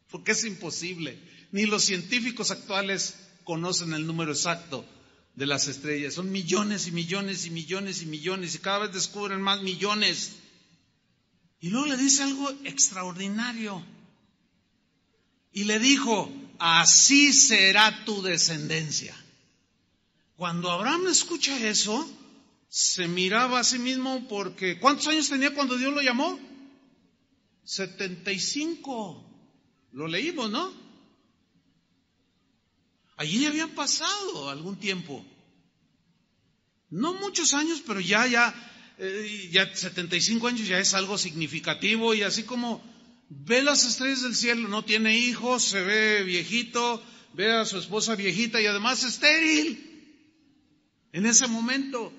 A: porque es imposible. Ni los científicos actuales conocen el número exacto de las estrellas. Son millones y millones y millones y millones, y cada vez descubren más millones. Y luego le dice algo extraordinario. Y le dijo, así será tu descendencia. Cuando Abraham escucha eso, se miraba a sí mismo porque, ¿cuántos años tenía cuando Dios lo llamó? 75. Lo leímos, ¿no? Allí habían pasado algún tiempo. No muchos años, pero ya 75 años ya es algo significativo. Y así como ve las estrellas del cielo, no tiene hijos, se ve viejito, ve a su esposa viejita y además estéril en ese momento.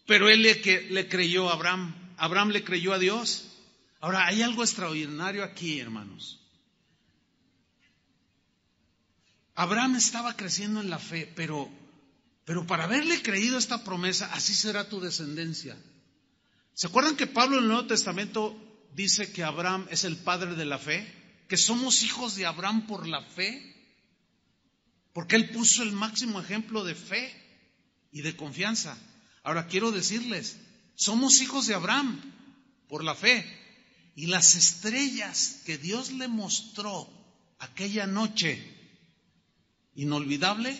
A: Pero él le creyó a Abraham. Abraham le creyó a Dios. Ahora, hay algo extraordinario aquí, hermanos. Abraham estaba creciendo en la fe, pero para haberle creído esta promesa, así será tu descendencia. ¿Se acuerdan que Pablo en el Nuevo Testamento dice que Abraham es el padre de la fe? Que somos hijos de Abraham por la fe. Porque él puso el máximo ejemplo de fe y de confianza. Ahora quiero decirles, somos hijos de Abraham por la fe. Y las estrellas que Dios le mostró aquella noche inolvidable,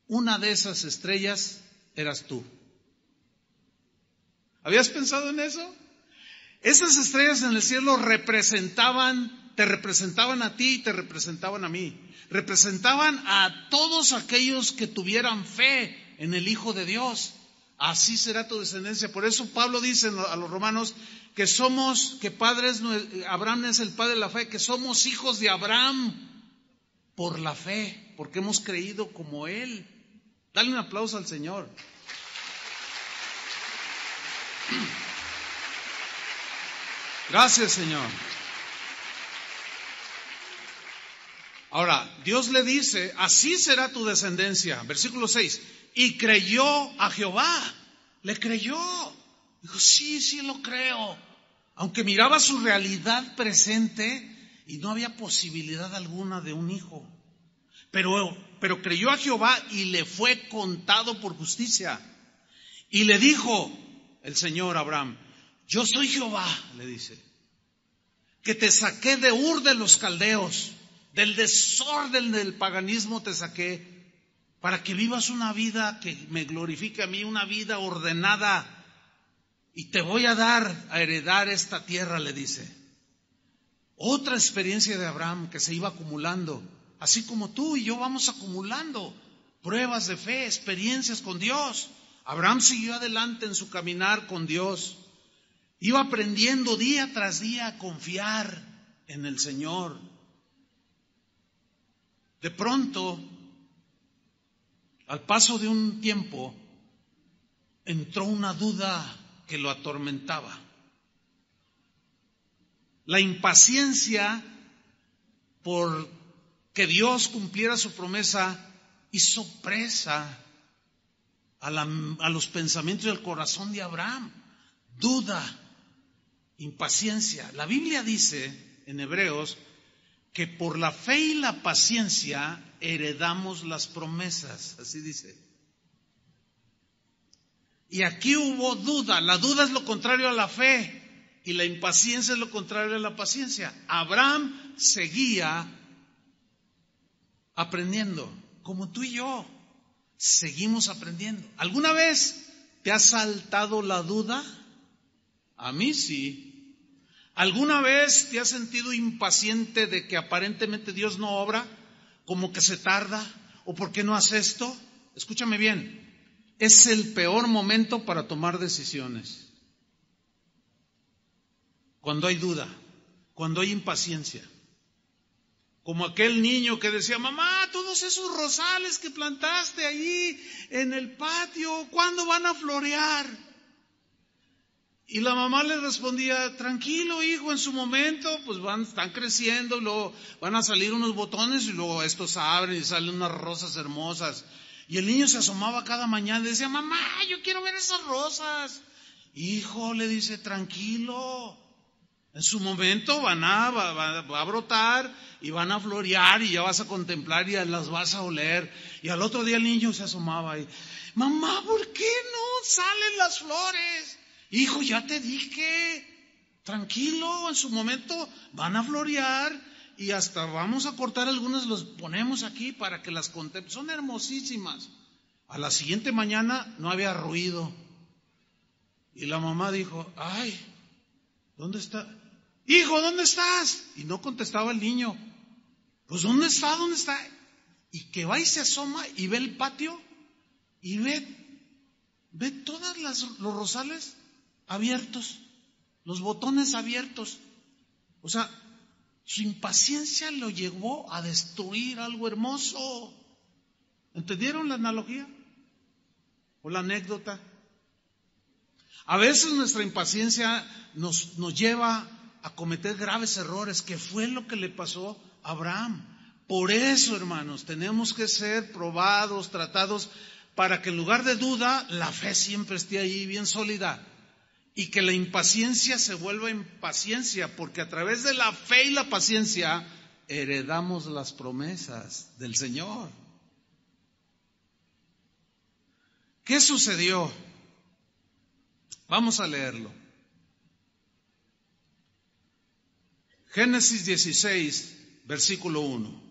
A: una de esas estrellas eras tú. ¿Habías pensado en eso? Esas estrellas en el cielo te representaban a ti y te representaban a mí. Representaban a todos aquellos que tuvieran fe en el Hijo de Dios. Así será tu descendencia. Por eso Pablo dice a los romanos que Abraham es el padre de la fe, que somos hijos de Abraham por la fe, porque hemos creído como él. Dale un aplauso al Señor. Gracias, Señor. Ahora, Dios le dice, así será tu descendencia. Versículo 6. Y creyó a Jehová. Le creyó. Dijo, sí lo creo. Aunque miraba su realidad presente y no había posibilidad alguna de un hijo. Pero creyó a Jehová y le fue contado por justicia. Y le dijo el Señor a Abraham, yo soy Jehová, le dice, que te saqué de Ur de los Caldeos, del desorden del paganismo te saqué, para que vivas una vida que me glorifique a mí, una vida ordenada, y te voy a dar a heredar esta tierra, le dice. Otra experiencia de Abraham que se iba acumulando, así como tú y yo vamos acumulando pruebas de fe, experiencias con Dios. Abraham siguió adelante en su caminar con Dios. Iba aprendiendo día tras día a confiar en el Señor. De pronto, al paso de un tiempo, entró una duda que lo atormentaba. La impaciencia por que Dios cumpliera su promesa hizo presa a los pensamientos del corazón de Abraham. Duda, impaciencia. La Biblia dice en Hebreos que por la fe y la paciencia heredamos las promesas, así dice. Y aquí hubo duda. La duda es lo contrario a la fe y la impaciencia es lo contrario a la paciencia. Abraham seguía aprendiendo, como tú y yo seguimos aprendiendo. ¿Alguna vez te ha saltado la duda? A mí sí. ¿Alguna vez te has sentido impaciente de que aparentemente Dios no obra? ¿Como que se tarda? ¿O por qué no hace esto? Escúchame bien, es el peor momento para tomar decisiones. Cuando hay duda, cuando hay impaciencia. Como aquel niño que decía, mamá, todos esos rosales que plantaste ahí en el patio, ¿cuándo van a florear? Y la mamá le respondía, tranquilo hijo, en su momento, pues están creciendo, luego van a salir unos botones y luego estos abren y salen unas rosas hermosas. Y el niño se asomaba cada mañana y decía, mamá, yo quiero ver esas rosas. Hijo, le dice, tranquilo, en su momento va a brotar y van a florear y ya vas a contemplar y las vas a oler. Y al otro día el niño se asomaba y, mamá, ¿por qué no salen las flores? Hijo, ya te dije, tranquilo, en su momento van a florear y hasta vamos a cortar algunas, los ponemos aquí para que las contemplen. Son hermosísimas. A la siguiente mañana no había ruido. Y la mamá dijo, ay, ¿dónde está? Hijo, ¿dónde estás? Y no contestaba el niño. Pues, ¿dónde está? ¿Dónde está? Y que va y se asoma y ve el patio y ve todas los rosales abiertos, los botones abiertos. O sea, su impaciencia lo llevó a destruir algo hermoso. ¿Entendieron la analogía? ¿O la anécdota? A veces nuestra impaciencia nos lleva a cometer graves errores, que fue lo que le pasó a Abraham. Por eso, hermanos, tenemos que ser probados, tratados, para que en lugar de duda, la fe siempre esté ahí bien sólida. Y que la impaciencia se vuelva impaciencia, porque a través de la fe y la paciencia heredamos las promesas del Señor. ¿Qué sucedió? Vamos a leerlo. Génesis 16, versículo 1.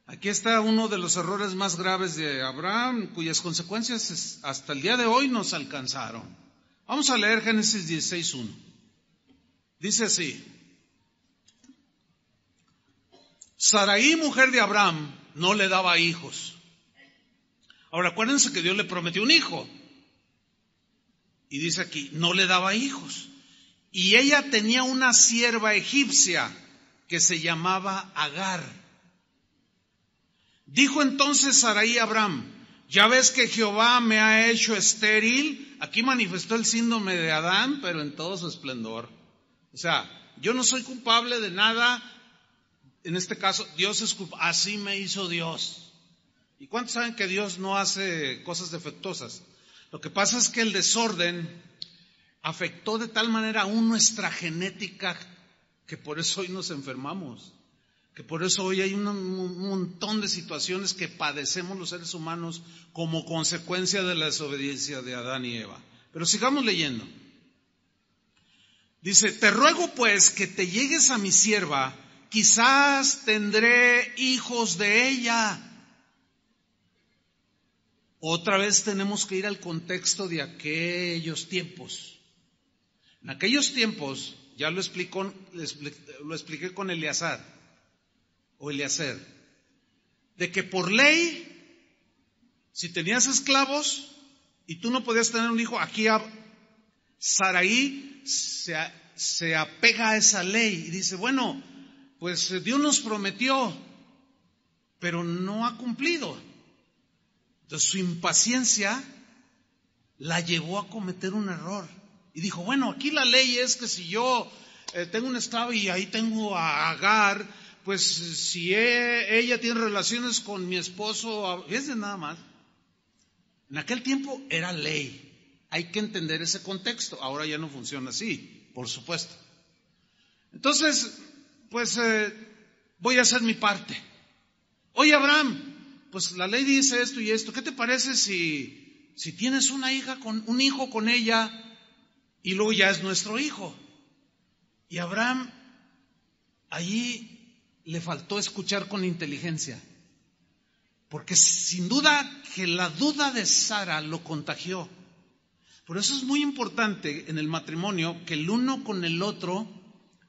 A: Aquí está uno de los errores más graves de Abraham, cuyas consecuencias hasta el día de hoy nos alcanzaron. Vamos a leer Génesis 16:1. Dice así: Sarai, mujer de Abraham, no le daba hijos. Ahora acuérdense que Dios le prometió un hijo. Y dice aquí, no le daba hijos. Y ella tenía una sierva egipcia que se llamaba Agar. Dijo entonces Sarai a Abraham, ya ves que Jehová me ha hecho estéril. Aquí manifestó el síndrome de Adán, pero en todo su esplendor. O sea, yo no soy culpable de nada. En este caso, Dios es culpable. Así me hizo Dios. ¿Y cuántos saben que Dios no hace cosas defectuosas? Lo que pasa es que el desorden afectó de tal manera aún nuestra genética que por eso hoy nos enfermamos. Que por eso hoy hay un montón de situaciones que padecemos los seres humanos como consecuencia de la desobediencia de Adán y Eva. Pero sigamos leyendo. Dice, te ruego pues que te llegues a mi sierva, quizás tendré hijos de ella. Otra vez tenemos que ir al contexto de aquellos tiempos. En aquellos tiempos, ya lo expliqué con Eliezer, de que por ley, si tenías esclavos y tú no podías tener un hijo, aquí Saraí se apega a esa ley y dice, bueno, pues Dios nos prometió, pero no ha cumplido. Entonces su impaciencia la llevó a cometer un error. Y dijo, bueno, aquí la ley es que si yo tengo un esclavo y ahí tengo a Agar, pues si ella tiene relaciones con mi esposo, fíjense nada más. En aquel tiempo era ley. Hay que entender ese contexto. Ahora ya no funciona así, por supuesto. Entonces, pues voy a hacer mi parte. Oye, Abraham, pues la ley dice esto y esto. ¿Qué te parece si tienes una hija un hijo con ella y luego ya es nuestro hijo? Y Abraham allí le faltó escuchar con inteligencia, porque sin duda que la duda de Sara lo contagió. Por eso es muy importante en el matrimonio que el uno con el otro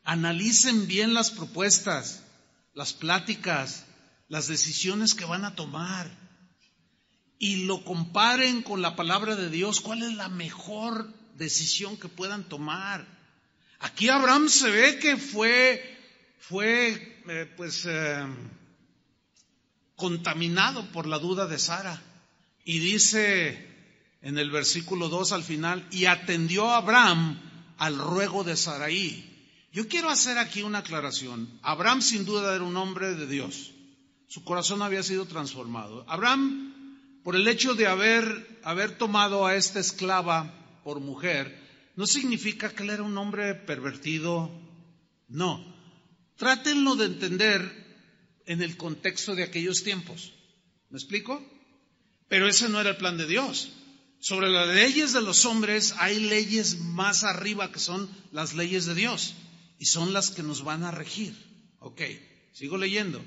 A: analicen bien las propuestas, las pláticas, las decisiones que van a tomar y lo comparen con la palabra de Dios. ¿Cuál es la mejor decisión que puedan tomar? Aquí Abraham se ve que fue contaminado por la duda de Sara. Y dice en el versículo 2 al final, y atendió Abraham al ruego de Saraí. Yo quiero hacer aquí una aclaración. Abraham sin duda era un hombre de Dios. Su corazón había sido transformado. Abraham, por el hecho de haber tomado a esta esclava por mujer, no significa que él era un hombre pervertido. No. Trátenlo de entender en el contexto de aquellos tiempos. ¿Me explico? Pero ese no era el plan de Dios. Sobre las leyes de los hombres hay leyes más arriba que son las leyes de Dios. Y son las que nos van a regir. Ok, sigo leyendo.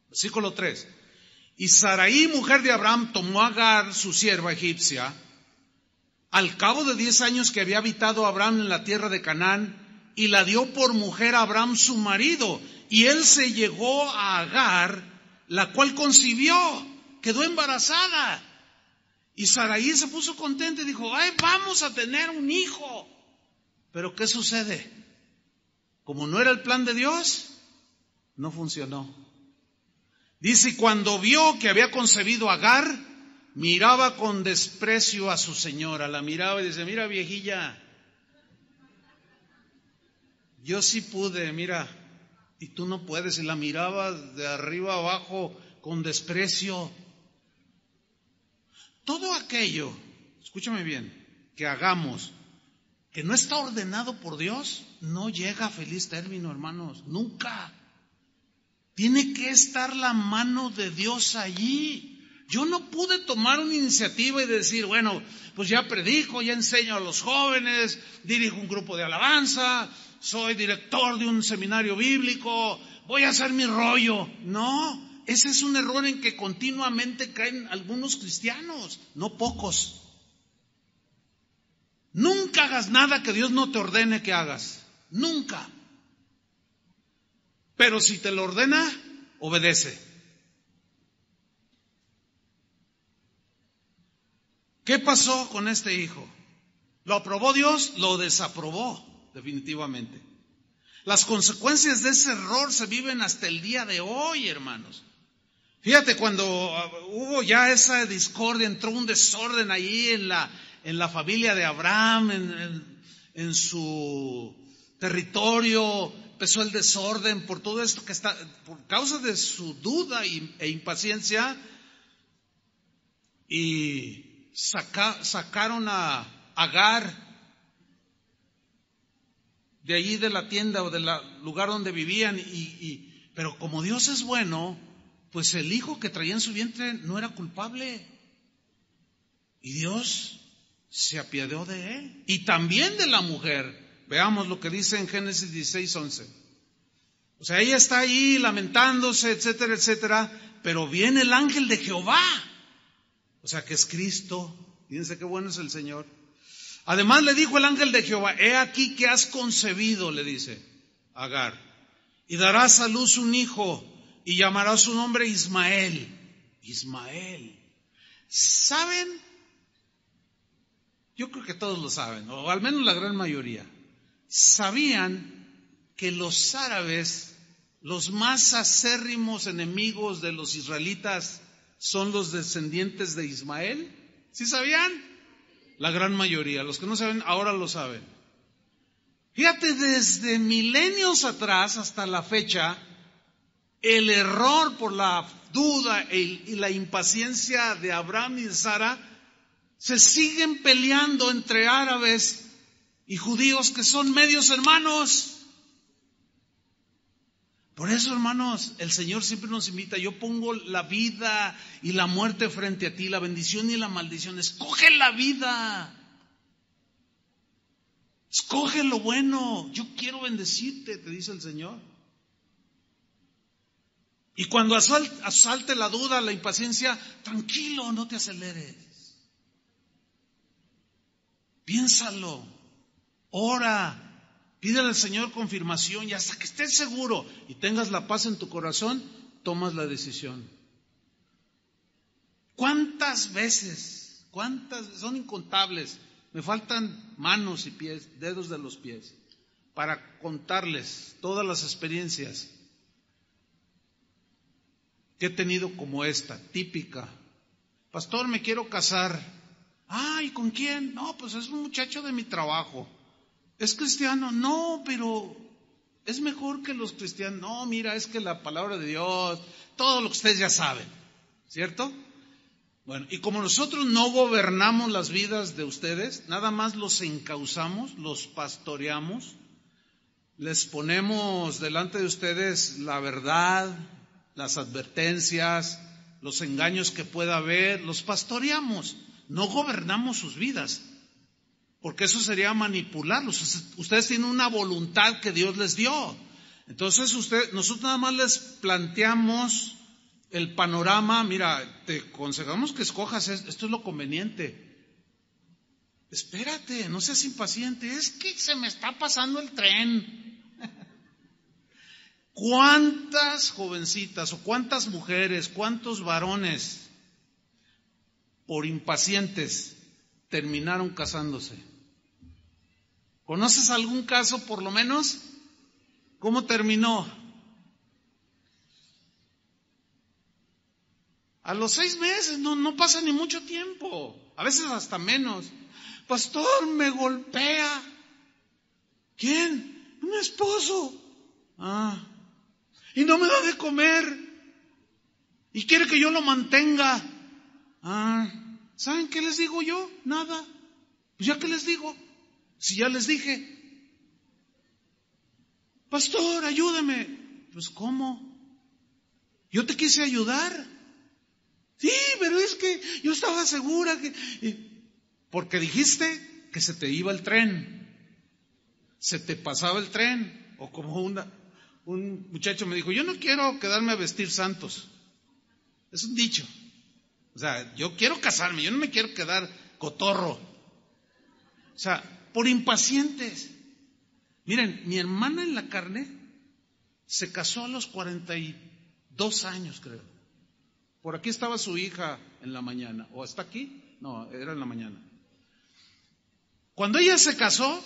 A: Versículo 3. Y Saraí, mujer de Abraham, tomó a Agar, su sierva egipcia, al cabo de 10 años que había habitado Abraham en la tierra de Canaán, y la dio por mujer a Abraham su marido. Y él se llegó a Agar, la cual concibió, quedó embarazada. Y Saraí se puso contenta y dijo, ay, vamos a tener un hijo. Pero ¿qué sucede? Como no era el plan de Dios, no funcionó. Dice, y cuando vio que había concebido Agar, miraba con desprecio a su señora. La miraba y dice, mira viejilla, yo sí pude, mira, y tú no puedes. Y la miraba de arriba abajo con desprecio. Todo aquello, escúchame bien, que hagamos, que no está ordenado por Dios, no llega a feliz término, hermanos, nunca. Tiene que estar la mano de Dios allí. Yo no pude tomar una iniciativa y decir, bueno, pues ya predico, ya enseño a los jóvenes, dirijo un grupo de alabanza, soy director de un seminario bíblico, voy a hacer mi rollo. No. Ese es un error en que continuamente caen algunos cristianos, no pocos. Nunca hagas nada que Dios no te ordene que hagas. Nunca. Pero si te lo ordena, obedece. ¿Qué pasó con este hijo? ¿Lo aprobó Dios? Lo desaprobó, definitivamente. Las consecuencias de ese error se viven hasta el día de hoy, hermanos. Fíjate, cuando hubo ya esa discordia, entró un desorden ahí en la familia de Abraham, en su territorio, empezó el desorden por todo esto que está, por causa de su duda e impaciencia, y sacaron a Agar de allí de la tienda o del lugar donde vivían, pero como Dios es bueno, pues el hijo que traía en su vientre no era culpable. Y Dios se apiadó de él. Y también de la mujer. Veamos lo que dice en Génesis 16:11. O sea, ella está ahí lamentándose, etcétera, etcétera. Pero viene el ángel de Jehová. O sea que es Cristo. Fíjense qué bueno es el Señor. Además le dijo el ángel de Jehová, he aquí que has concebido, le dice Agar, y darás a luz un hijo y llamará su nombre Ismael. Ismael. ¿Saben? Yo creo que todos lo saben, o al menos la gran mayoría. ¿Sabían que los árabes, los más acérrimos enemigos de los israelitas, son los descendientes de Ismael? ¿Sí sabían? La gran mayoría. Los que no saben, ahora lo saben. Fíjate, desde milenios atrás hasta la fecha, el error por la duda y la impaciencia de Abraham y de Sara se siguen peleando entre árabes y judíos que son medios hermanos. Por eso, hermanos, el Señor siempre nos invita. Yo pongo la vida y la muerte frente a ti, la bendición y la maldición. Escoge la vida. Escoge lo bueno. Yo quiero bendecirte, te dice el Señor. Y cuando asalte la duda, la impaciencia, tranquilo, no te aceleres. Piénsalo, ora, pídele al Señor confirmación y hasta que estés seguro y tengas la paz en tu corazón, tomas la decisión. ¿Cuántas veces? Son incontables. Me faltan manos y pies, dedos de los pies, para contarles todas las experiencias que he tenido como esta, típica. Pastor, me quiero casar. Ah, ¿y con quién? No, pues es un muchacho de mi trabajo. ¿Es cristiano? No, pero es mejor que los cristianos. No, mira, es que la palabra de Dios, todo lo que ustedes ya saben, ¿cierto? Bueno, y como nosotros no gobernamos las vidas de ustedes, nada más los encauzamos, los pastoreamos, les ponemos delante de ustedes la verdad, las advertencias, los engaños que pueda haber, los pastoreamos, no gobernamos sus vidas, porque eso sería manipularlos. Ustedes tienen una voluntad que Dios les dio. Entonces nosotros nada más les planteamos el panorama. Mira, te aconsejamos que escojas esto, es lo conveniente. Espérate, no seas impaciente, es que se me está pasando el tren. ¿Cuántas jovencitas o cuántas mujeres, cuántos varones por impacientes terminaron casándose? ¿Conoces algún caso por lo menos? ¿Cómo terminó? A los 6 meses, no pasa ni mucho tiempo, a veces hasta menos. Pastor, me golpea. ¿Quién? Mi esposo. Y no me da de comer. Y quiere que yo lo mantenga. ¿Saben qué les digo yo? Nada. Pues ya que les digo, si ya les dije. Pastor, ayúdame. Pues ¿cómo? Yo te quise ayudar. Sí, pero es que yo estaba segura que... Porque dijiste que se te iba el tren. Se te pasaba el tren. O como un muchacho me dijo, yo no quiero quedarme a vestir santos. Es un dicho. O sea, yo quiero casarme, yo no me quiero quedar cotorro. O sea, por impacientes. Miren, mi hermana en la carne se casó a los 42 años, creo. Por aquí estaba su hija en la mañana. ¿O está aquí? No, era en la mañana. Cuando ella se casó,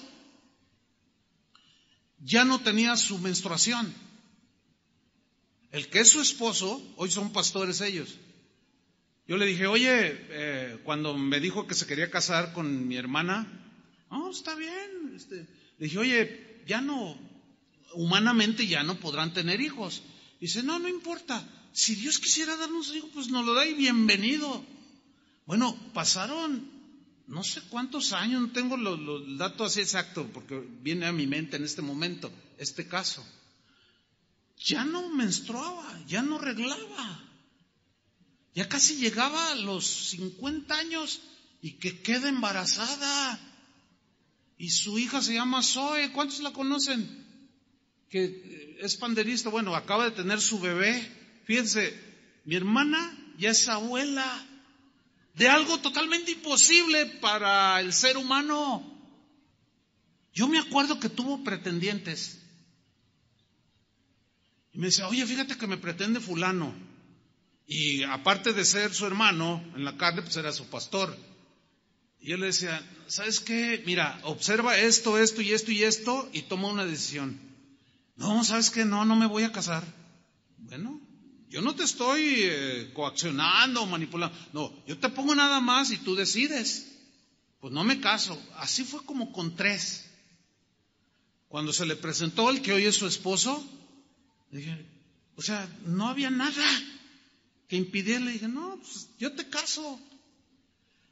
A: ya no tenía su menstruación. El que es su esposo, hoy son pastores ellos. Yo le dije, oye, cuando me dijo que se quería casar con mi hermana, está bien. Le dije, oye, ya no, humanamente ya no podrán tener hijos. Dice, no importa. Si Dios quisiera darnos hijos, pues nos lo da y bienvenido. Bueno, pasaron no sé cuántos años, no tengo los datos así exactos, porque viene a mi mente en este momento este caso. Ya no menstruaba, ya no reglaba. Ya casi llegaba a los 50 años y que queda embarazada. Y su hija se llama Zoe. ¿Cuántos la conocen? Que es panderista. Bueno, acaba de tener su bebé. Fíjense, mi hermana ya es abuela de algo totalmente imposible para el ser humano. Yo me acuerdo que tuvo pretendientes. Y me decía, oye, fíjate que me pretende fulano. Y aparte de ser su hermano en la carne, pues era su pastor. Y yo le decía, ¿sabes qué? Mira, observa esto y toma una decisión. No, ¿sabes qué? No me voy a casar. Bueno, yo no te estoy coaccionando o manipulando. No, yo te pongo nada más y tú decides. Pues no me caso. Así fue como con 3. Cuando se le presentó el que hoy es su esposo, dije, o sea, no había nada que impidiera. Le dije, no, pues yo te caso.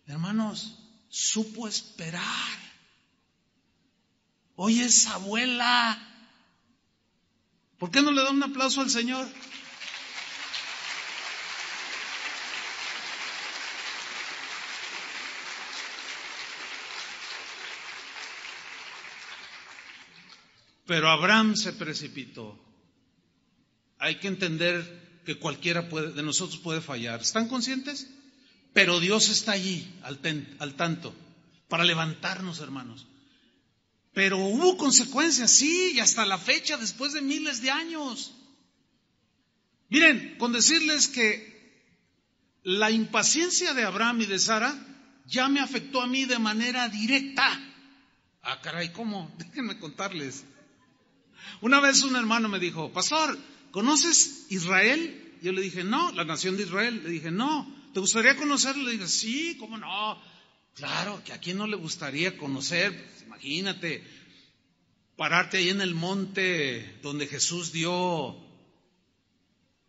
A: Hermanos, supo esperar. Hoy es abuela. ¿Por qué no le da un aplauso al Señor? Pero Abraham se precipitó. Hay que entender que cualquiera de nosotros puede fallar. ¿Están conscientes? Pero Dios está allí, al tanto, para levantarnos, hermanos. Pero hubo consecuencias, sí, y hasta la fecha, después de miles de años. Miren, con decirles que la impaciencia de Abraham y de Sara ya me afectó a mí de manera directa. Ah, caray, ¿cómo? Déjenme contarles. Una vez un hermano me dijo, pastor, ¿conoces Israel? Yo le dije, no, la nación de Israel. Le dije, no, ¿te gustaría conocerlo? Le dije, sí, ¿cómo no? Claro, que a quién no le gustaría conocer, pues, imagínate, pararte ahí en el monte donde Jesús dio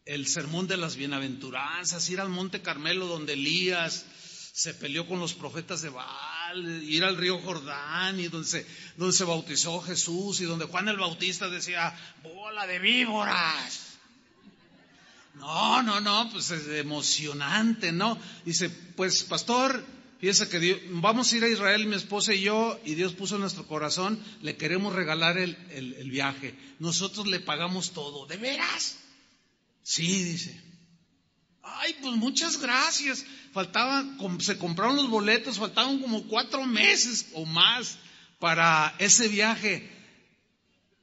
A: el sermón de las bienaventuranzas, ir al monte Carmelo donde Elías se peleó con los profetas de Baal, ir al río Jordán y donde se bautizó Jesús y donde Juan el Bautista decía, bola de víboras. No, pues es emocionante, ¿no? Dice, pues pastor, fíjese que vamos a ir a Israel, mi esposa y yo, y Dios puso en nuestro corazón, le queremos regalar el viaje. Nosotros le pagamos todo. ¿De veras? Sí, dice. Ay, pues muchas gracias. Se compraron los boletos, faltaban como 4 meses o más para ese viaje.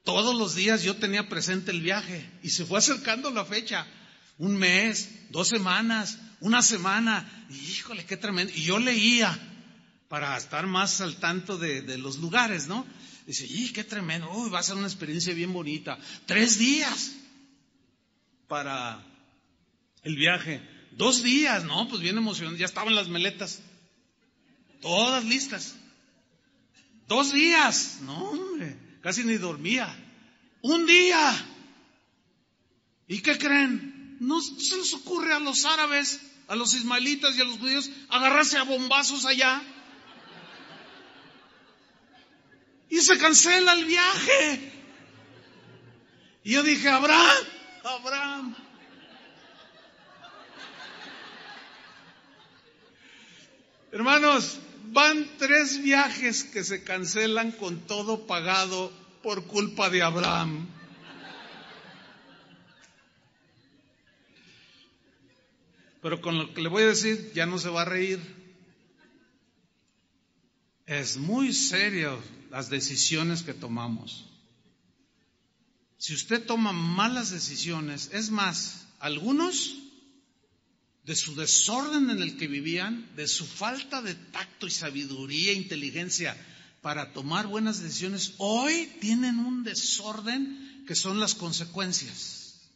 A: Todos los días yo tenía presente el viaje y se fue acercando la fecha. 1 mes, 2 semanas, 1 semana. Y, híjole, qué tremendo. Y yo leía para estar más al tanto de los lugares, ¿no? Dice, qué tremendo. Uy, va a ser una experiencia bien bonita. 3 días para el viaje. 2 días, ¿no? Pues bien emocionante. Ya estaban las maletas. Todas listas. 2 días. No, hombre, casi ni dormía. 1 día. ¿Y qué creen? No se les ocurre a los árabes, a los ismaelitas y a los judíos agarrarse a bombazos allá. Y se cancela el viaje. Y yo dije, Abraham. Hermanos, van 3 viajes que se cancelan con todo pagado por culpa de Abraham. Pero con lo que le voy a decir, ya no se va a reír. Es muy serio las decisiones que tomamos. Si usted toma malas decisiones, es más, algunos de su desorden en el que vivían, de su falta de tacto y sabiduría e inteligencia para tomar buenas decisiones, hoy tienen un desorden que son las consecuencias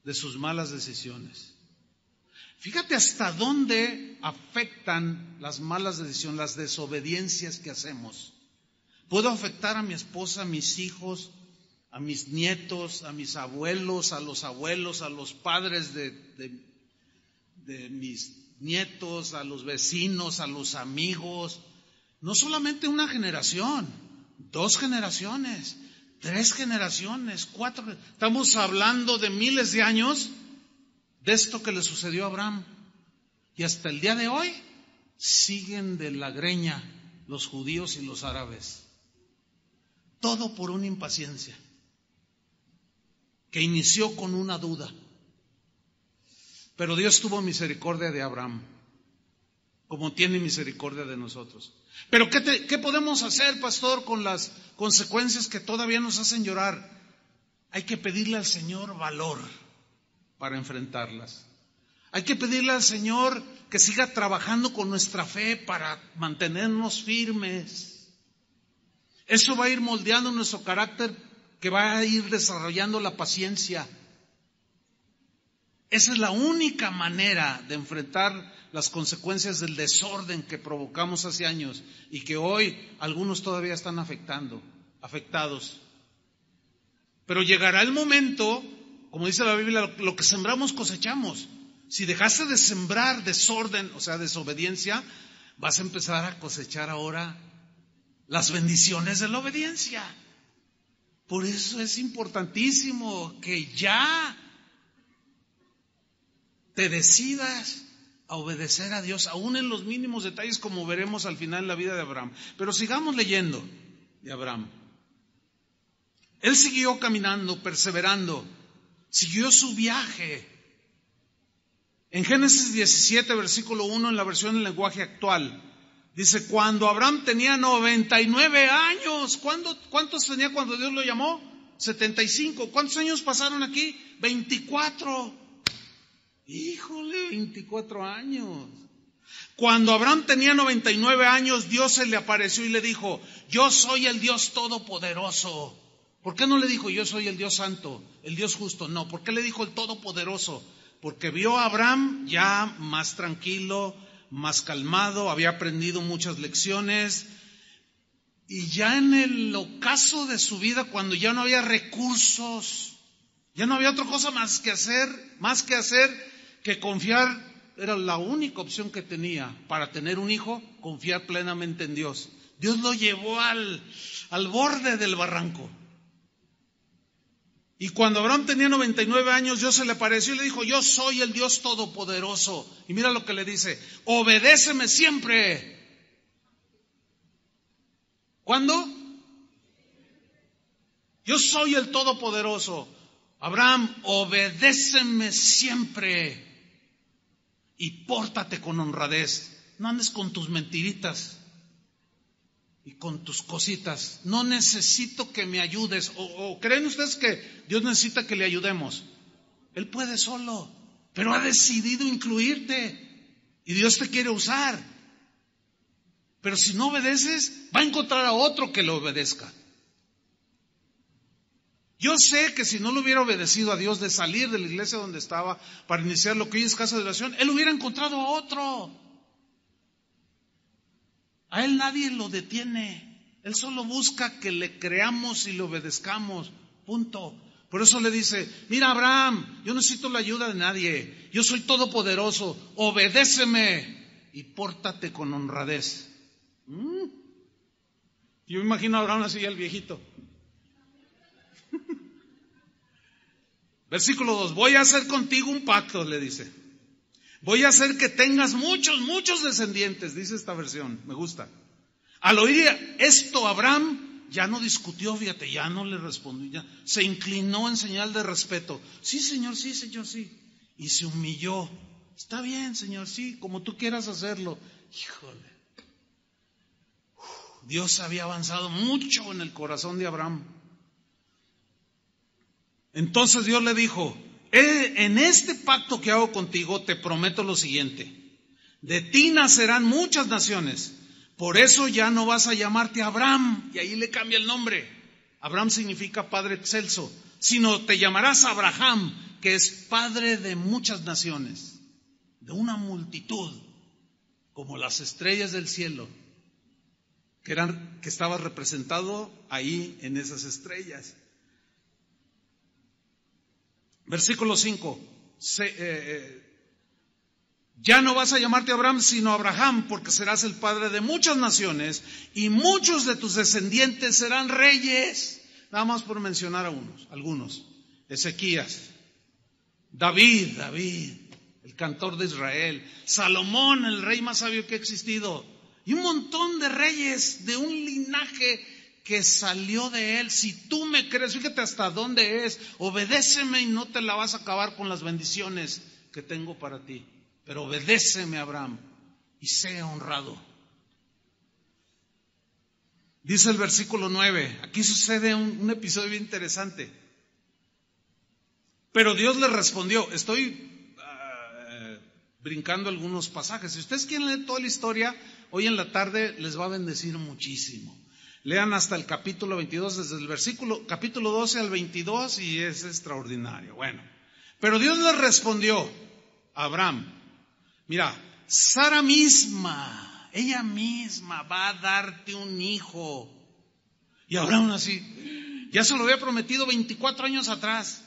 A: de sus malas decisiones. Fíjate hasta dónde afectan las malas decisiones, las desobediencias que hacemos. Puedo afectar a mi esposa, a mis hijos, a mis nietos, a mis abuelos, a los padres de mis nietos, a los vecinos, a los amigos. No solamente una generación, 2 generaciones, 3 generaciones, 4. Estamos hablando de miles de años de esto que le sucedió a Abraham. Y hasta el día de hoy siguen de la greña los judíos y los árabes. Todo por una impaciencia que inició con una duda. Pero Dios tuvo misericordia de Abraham. como tiene misericordia de nosotros. Pero ¿qué podemos hacer, pastor, con las consecuencias que todavía nos hacen llorar? Hay que pedirle al Señor valor para enfrentarlas. Hay que pedirle al Señor que siga trabajando con nuestra fe para mantenernos firmes. Eso va a ir moldeando nuestro carácter, que va a ir desarrollando la paciencia. Esa es la única manera de enfrentar las consecuencias del desorden que provocamos hace años y que hoy algunos todavía están afectados. Pero llegará el momento, como dice la Biblia, lo que sembramos cosechamos. Si dejaste de sembrar desorden, o sea, desobediencia, vas a empezar a cosechar ahora las bendiciones de la obediencia. Por eso es importantísimo que ya te decidas a obedecer a Dios, aún en los mínimos detalles, como veremos al final en la vida de Abraham. Pero sigamos leyendo de Abraham. Él siguió caminando, perseverando, siguió su viaje. En Génesis 17, versículo 1, en la versión del lenguaje actual, dice, cuando Abraham tenía 99 años, ¿cuántos tenía cuando Dios lo llamó? 75. ¿Cuántos años pasaron aquí? 24. Híjole, 24 años. Cuando Abraham tenía 99 años, Dios se le apareció y le dijo, yo soy el Dios todopoderoso. ¿Por qué no le dijo, yo soy el Dios santo, el Dios justo? No, ¿por qué le dijo el todopoderoso? Porque vio a Abraham ya más tranquilo, más calmado, había aprendido muchas lecciones. Y ya en el ocaso de su vida, cuando ya no había recursos, ya no había otra cosa más que hacer que confiar, era la única opción que tenía para tener un hijo, confiar plenamente en Dios. Dios lo llevó al borde del barranco. Y cuando Abraham tenía 99 años, Dios se le apareció y le dijo, yo soy el Dios todopoderoso. Y mira lo que le dice, obedéceme siempre. ¿Cuándo? Yo soy el todopoderoso. Abraham, obedéceme siempre. Y pórtate con honradez. No andes con tus mentiritas y con tus cositas. No necesito que me ayudes. ¿O creen ustedes que Dios necesita que le ayudemos? Él puede solo, pero ha decidido incluirte. Y Dios te quiere usar. Pero si no obedeces, va a encontrar a otro que lo obedezca. Yo sé que si no le hubiera obedecido a Dios de salir de la iglesia donde estaba para iniciar lo que hoy es casa de oración, él hubiera encontrado a otro. A él nadie lo detiene. Él solo busca que le creamos y le obedezcamos. Punto. Por eso le dice, mira Abraham, yo no necesito la ayuda de nadie. Yo soy todopoderoso. Obedéceme y pórtate con honradez. Yo me imagino a Abraham así, el viejito. Versículo 2, voy a hacer contigo un pacto, le dice. Voy a hacer que tengas muchos descendientes, dice esta versión, me gusta. Al oír esto, Abraham ya no discutió, fíjate, ya no le respondió, ya se inclinó en señal de respeto. Sí, Señor, sí. Y se humilló. Está bien, Señor, sí, como tú quieras hacerlo. Híjole. Dios había avanzado mucho en el corazón de Abraham. Entonces Dios le dijo, en este pacto que hago contigo te prometo lo siguiente, de ti nacerán muchas naciones, por eso ya no vas a llamarte Abraham, y ahí le cambia el nombre, Abraham significa padre excelso, sino te llamarás Abraham, que es padre de muchas naciones, de una multitud, como las estrellas del cielo, que estaba representado ahí en esas estrellas. Versículo 5, ya no vas a llamarte Abraham sino Abraham, porque serás el padre de muchas naciones y muchos de tus descendientes serán reyes. Nada más por mencionar algunos. Ezequías, David, el cantor de Israel, Salomón, el rey más sabio que ha existido, y un montón de reyes de un linaje que salió de él. Si tú me crees, fíjate hasta dónde es, obedéceme y no te la vas a acabar con las bendiciones que tengo para ti. Pero obedéceme, Abraham. y sea honrado. Dice el versículo 9, aquí sucede un episodio bien interesante. Pero Dios le respondió, estoy brincando algunos pasajes. Si ustedes quieren leer toda la historia, hoy en la tarde les va a bendecir muchísimo. Lean hasta el capítulo 22, desde el capítulo 12 al 22, y es extraordinario. Bueno, pero Dios le respondió a Abraham, mira, Sara misma, ella misma va a darte un hijo. Y Abraham así, ya se lo había prometido 24 años atrás.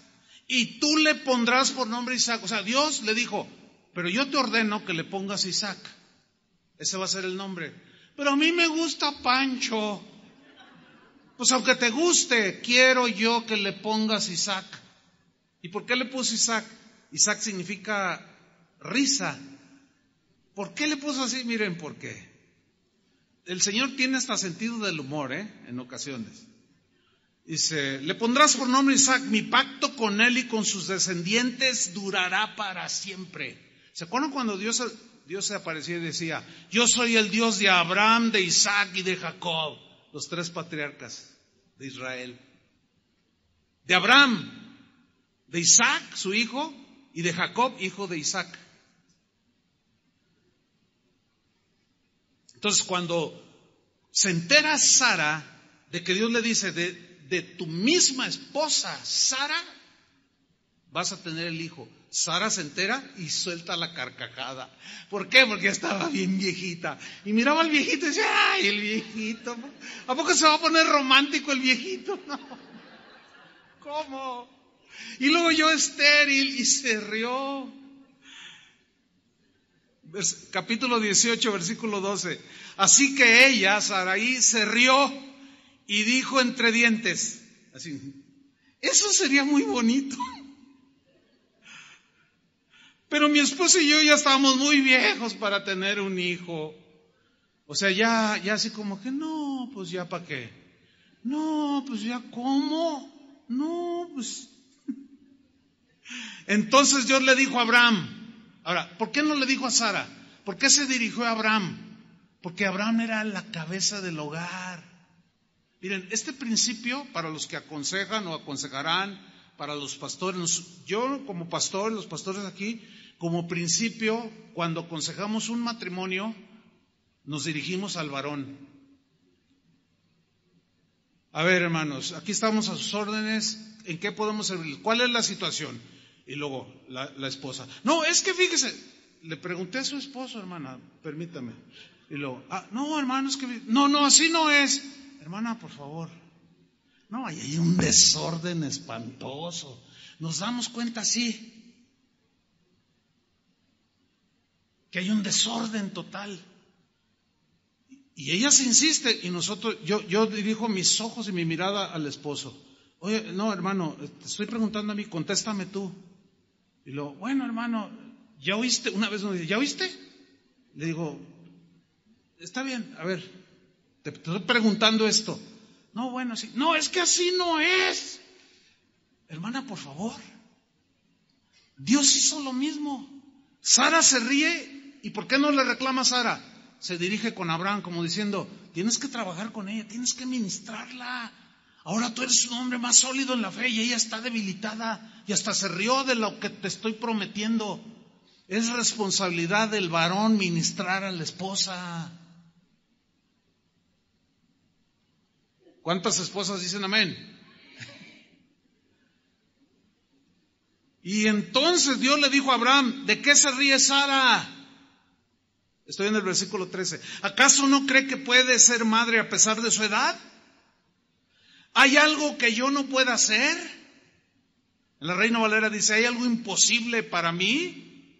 A: Y tú le pondrás por nombre Isaac. O sea, Dios le dijo, pero yo te ordeno que le pongas Isaac. Ese va a ser el nombre. Pero a mí me gusta Pancho. Pues aunque te guste, quiero yo que le pongas Isaac. ¿Y por qué le puso Isaac? Isaac significa risa. ¿Por qué le puso así? Miren por qué. El Señor tiene hasta sentido del humor, en ocasiones. Dice, le pondrás por nombre Isaac, mi pacto con él y con sus descendientes durará para siempre. ¿Se acuerdan cuando Dios se aparecía y decía, yo soy el Dios de Abraham, de Isaac y de Jacob? Los tres patriarcas de Israel. De Abraham, de Isaac, su hijo, y de Jacob, hijo de Isaac. Entonces, cuando se entera Sara de que Dios le dice, de tu misma esposa, Sara, vas a tener el hijo. Sara se entera y suelta la carcajada. ¿Por qué? Porque ya estaba bien viejita. Y miraba al viejito y decía, ¡ay, el viejito! ¿A poco se va a poner romántico el viejito? No. ¿Cómo? Y luego yo estéril, y se rió. Capítulo 18, versículo 12. Así que ella, Sarai, se rió y dijo entre dientes, así, eso sería muy bonito. Pero mi esposo y yo ya estábamos muy viejos para tener un hijo. O sea, ya así como que, no, pues ya para qué. No, pues ya cómo. No, pues. Entonces Dios le dijo a Abraham. Ahora, ¿por qué no le dijo a Sara? ¿Por qué se dirigió a Abraham? Porque Abraham era la cabeza del hogar. Miren, este principio, para los que aconsejan o aconsejarán, para los pastores, yo como pastor, los pastores aquí, como principio, cuando aconsejamos un matrimonio, nos dirigimos al varón. A ver, hermanos, aquí estamos a sus órdenes, ¿en qué podemos servir? ¿Cuál es la situación? Y luego la esposa. No, es que fíjese, le pregunté a su esposo, hermana, permítame. Y luego, no, hermano, es que, no, así no es. Hermana, por favor. No, ahí hay un desorden espantoso. Nos damos cuenta, sí, que hay un desorden total. Y ella se insiste y nosotros, yo dirijo mis ojos y mi mirada al esposo. Oye, no, hermano, te estoy preguntando a mí, contéstame tú. Y luego, bueno, hermano, ¿ya oíste? Una vez me dice, ¿ya oíste? Le digo, está bien, a ver, te estoy preguntando esto. No, bueno, sí. No, es que así no es. Hermana, por favor. Dios hizo lo mismo. Sara se ríe, ¿y por qué no le reclama a Sara? Se dirige con Abraham como diciendo, tienes que trabajar con ella, tienes que ministrarla. Ahora tú eres un hombre más sólido en la fe y ella está debilitada y hasta se rió de lo que te estoy prometiendo. Es responsabilidad del varón ministrar a la esposa. ¿Cuántas esposas dicen amén? Y entonces Dios le dijo a Abraham, ¿de qué se ríe Sara? Estoy en el versículo 13. ¿Acaso no cree que puede ser madre a pesar de su edad? ¿Hay algo que yo no pueda hacer? En la Reina Valera dice, ¿hay algo imposible para mí?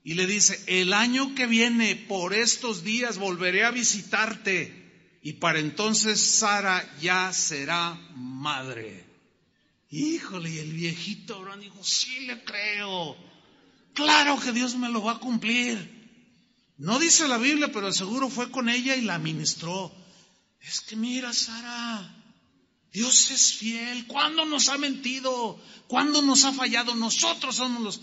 A: Y le dice, el año que viene, por estos días, volveré a visitarte. Y para entonces Sara ya será madre. Híjole, y el viejito Abraham dijo, sí le creo. Claro que Dios me lo va a cumplir. No dice la Biblia, pero seguro fue con ella y la ministró. Es que mira, Sara, Dios es fiel. ¿Cuándo nos ha mentido? ¿Cuándo nos ha fallado? Nosotros somos los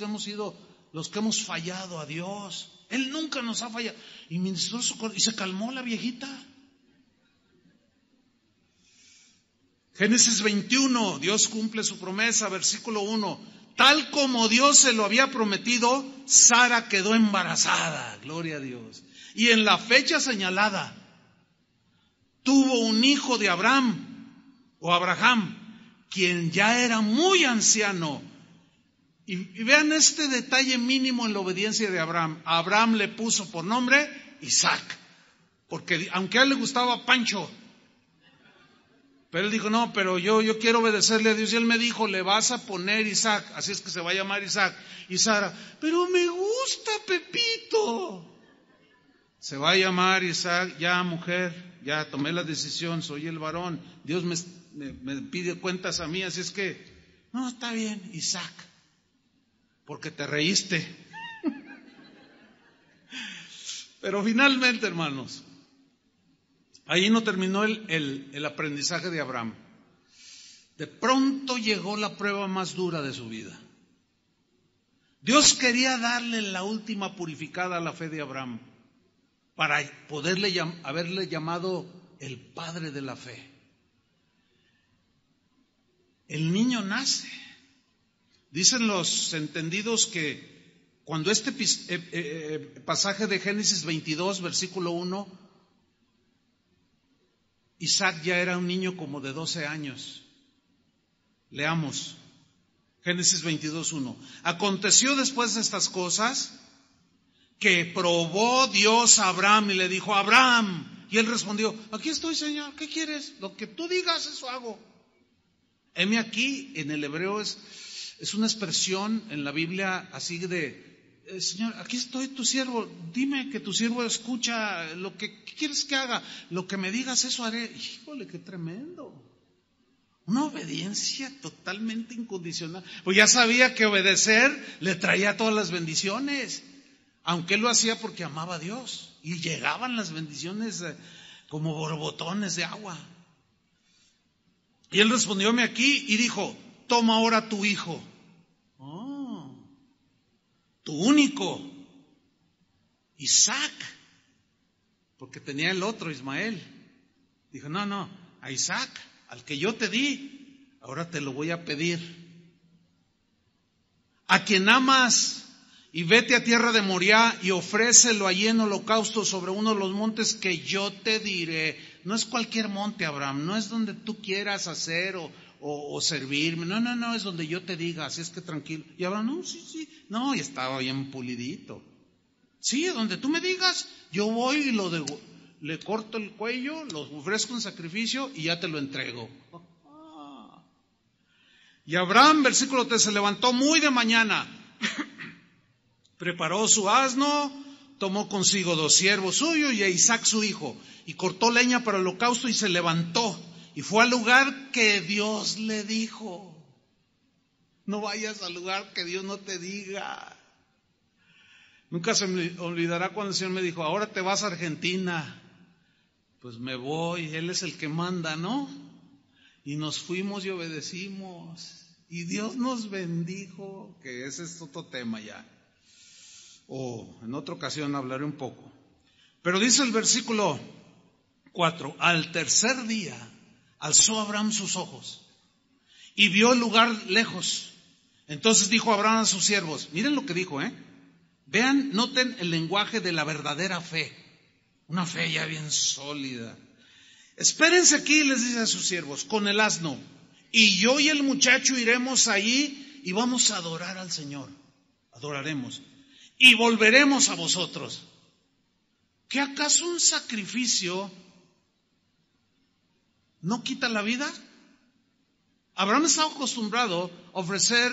A: que hemos fallado a Dios. Él nunca nos ha fallado. Y ministró su corazón y se calmó la viejita. Génesis 21, Dios cumple su promesa, versículo 1. Tal como Dios se lo había prometido, Sara quedó embarazada, gloria a Dios. Y en la fecha señalada, tuvo un hijo de Abraham, quien ya era muy anciano. Y vean este detalle mínimo en la obediencia de Abraham. Abraham le puso por nombre Isaac, porque aunque a él le gustaba Pancho, pero él dijo, no, pero yo quiero obedecerle a Dios. Y él me dijo, le vas a poner Isaac, así es que se va a llamar Isaac. Y Sara, pero me gusta Pepito. Se va a llamar Isaac, ya mujer, ya tomé la decisión, soy el varón. Dios me pide cuentas a mí, así es que, no, está bien, Isaac, porque te reíste. Pero finalmente, hermanos, ahí no terminó el aprendizaje de Abraham. De pronto llegó la prueba más dura de su vida. Dios quería darle la última purificada a la fe de Abraham, para haberle llamado el padre de la fe. El niño nace. Dicen los entendidos que cuando este pasaje de Génesis 22, versículo 1, Isaac ya era un niño como de 12 años. Leamos Génesis 22:1. Aconteció después de estas cosas que probó Dios a Abraham y le dijo, Abraham, y él respondió, aquí estoy, Señor, ¿qué quieres? Lo que tú digas, eso hago. Heme aquí, en el hebreo es una expresión en la Biblia así de, Señor, aquí estoy tu siervo, dime que tu siervo escucha lo que quieres que haga, lo que me digas, eso haré. Híjole, qué tremendo. Una obediencia totalmente incondicional. Pues ya sabía que obedecer le traía todas las bendiciones. Aunque él lo hacía porque amaba a Dios. Y llegaban las bendiciones como borbotones de agua. Y él respondióme aquí y dijo, toma ahora tu hijo. Oh, tu único. Isaac. Porque tenía el otro, Ismael. Dijo, no, a Isaac, al que yo te di, ahora te lo voy a pedir. A quien amas. Y vete a tierra de Moriah y ofrécelo allí en holocausto sobre uno de los montes que yo te diré. No es cualquier monte, Abraham, no es donde tú quieras hacer o servirme. No, es donde yo te diga, así es que tranquilo. Y Abraham, no, sí. No, y estaba bien pulidito. Sí, donde tú me digas, yo voy y le corto el cuello, lo ofrezco en sacrificio y ya te lo entrego. Y Abraham, versículo 3, se levantó muy de mañana. Preparó su asno, tomó consigo 2 siervos suyos y a Isaac su hijo, y cortó leña para el holocausto y se levantó, y fue al lugar que Dios le dijo. No vayas al lugar que Dios no te diga. Nunca se me olvidará cuando el Señor me dijo, ahora te vas a Argentina. Pues me voy, Él es el que manda, ¿no? Y nos fuimos y obedecimos, y Dios nos bendijo, que ese es otro tema ya. O en otra ocasión hablaré un poco. Pero dice el versículo 4, al tercer día alzó Abraham sus ojos y vio el lugar lejos. Entonces dijo Abraham a sus siervos, miren lo que dijo, vean, noten el lenguaje de la verdadera fe, una fe ya bien sólida. Espérense aquí, les dice a sus siervos, con el asno, y yo y el muchacho iremos allí y vamos a adorar al Señor, adoraremos. Y volveremos a vosotros. ¿Qué acaso un sacrificio no quita la vida? Abraham estaba acostumbrado a ofrecer,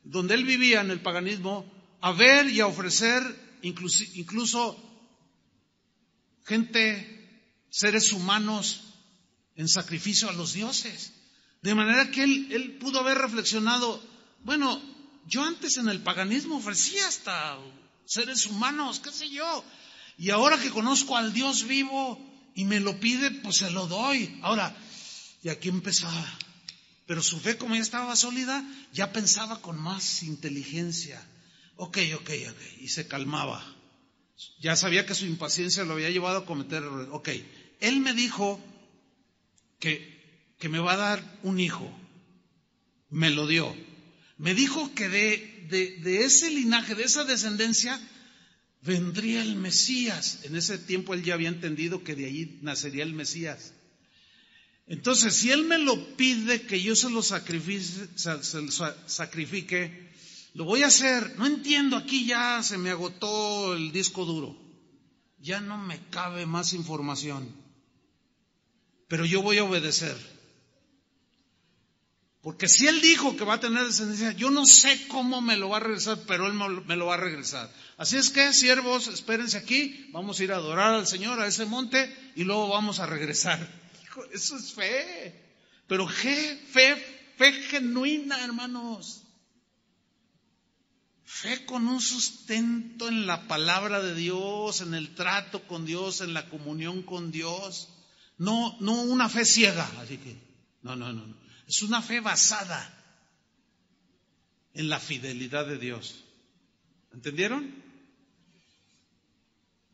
A: donde él vivía en el paganismo, a ver y a ofrecer incluso gente, seres humanos, en sacrificio a los dioses. De manera que él pudo haber reflexionado, bueno, yo antes en el paganismo ofrecía hasta seres humanos, qué sé yo. Y ahora que conozco al Dios vivo y me lo pide, pues se lo doy. Ahora, y aquí empezaba. Pero su fe, como ya estaba sólida, ya pensaba con más inteligencia. Ok. Y se calmaba. Ya sabía que su impaciencia lo había llevado a cometer errores. Ok, él me dijo que me va a dar un hijo. Me lo dio. Me dijo que de ese linaje, de esa descendencia, vendría el Mesías. En ese tiempo él ya había entendido que de ahí nacería el Mesías. Entonces, si él me lo pide que yo se lo sacrifique, lo voy a hacer. No entiendo, aquí ya se me agotó el disco duro. Ya no me cabe más información. Pero yo voy a obedecer. Porque si él dijo que va a tener descendencia, yo no sé cómo me lo va a regresar, pero él me lo va a regresar. Así es que, siervos, espérense aquí, vamos a ir a adorar al Señor a ese monte y luego vamos a regresar. Hijo, eso es fe. Pero fe genuina, hermanos. Fe con un sustento en la palabra de Dios, en el trato con Dios, en la comunión con Dios. No una fe ciega, así que, no. Es una fe basada en la fidelidad de Dios. ¿Entendieron?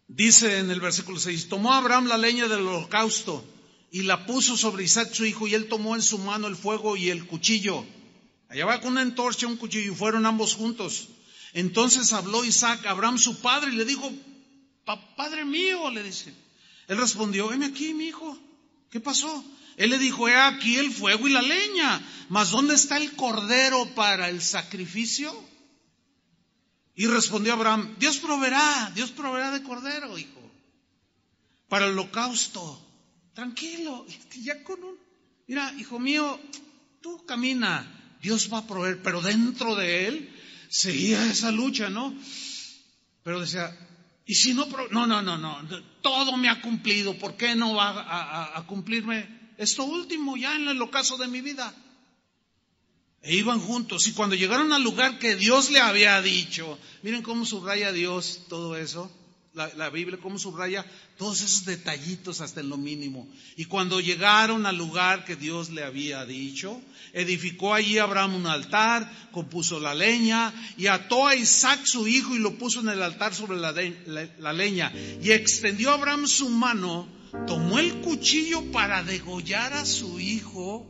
A: Dice en el versículo 6, tomó Abraham la leña del holocausto y la puso sobre Isaac su hijo, y él tomó en su mano el fuego y el cuchillo. Allá va con una antorcha, un cuchillo, y fueron ambos juntos. Entonces habló Isaac a Abraham su padre y le dijo, padre mío, le dice. Él respondió, heme aquí, mi hijo. ¿Qué pasó? Él le dijo, he aquí el fuego y la leña, mas ¿dónde está el cordero para el sacrificio? Y respondió Abraham, Dios proveerá de cordero, hijo, para el holocausto. Tranquilo, mira, hijo mío, tú camina, Dios va a proveer, pero dentro de él seguía esa lucha, ¿no? Pero decía, y si no, no, todo me ha cumplido, ¿por qué no va a cumplirme esto último ya en el ocaso de mi vida? E iban juntos, y cuando llegaron al lugar que Dios le había dicho, miren cómo subraya Dios todo eso, la Biblia, cómo subraya todos esos detallitos hasta en lo mínimo. Y cuando llegaron al lugar que Dios le había dicho, edificó allí Abraham un altar, compuso la leña, y ató a Isaac su hijo y lo puso en el altar sobre la leña. Y extendió Abraham su mano, tomó el cuchillo para degollar a su hijo.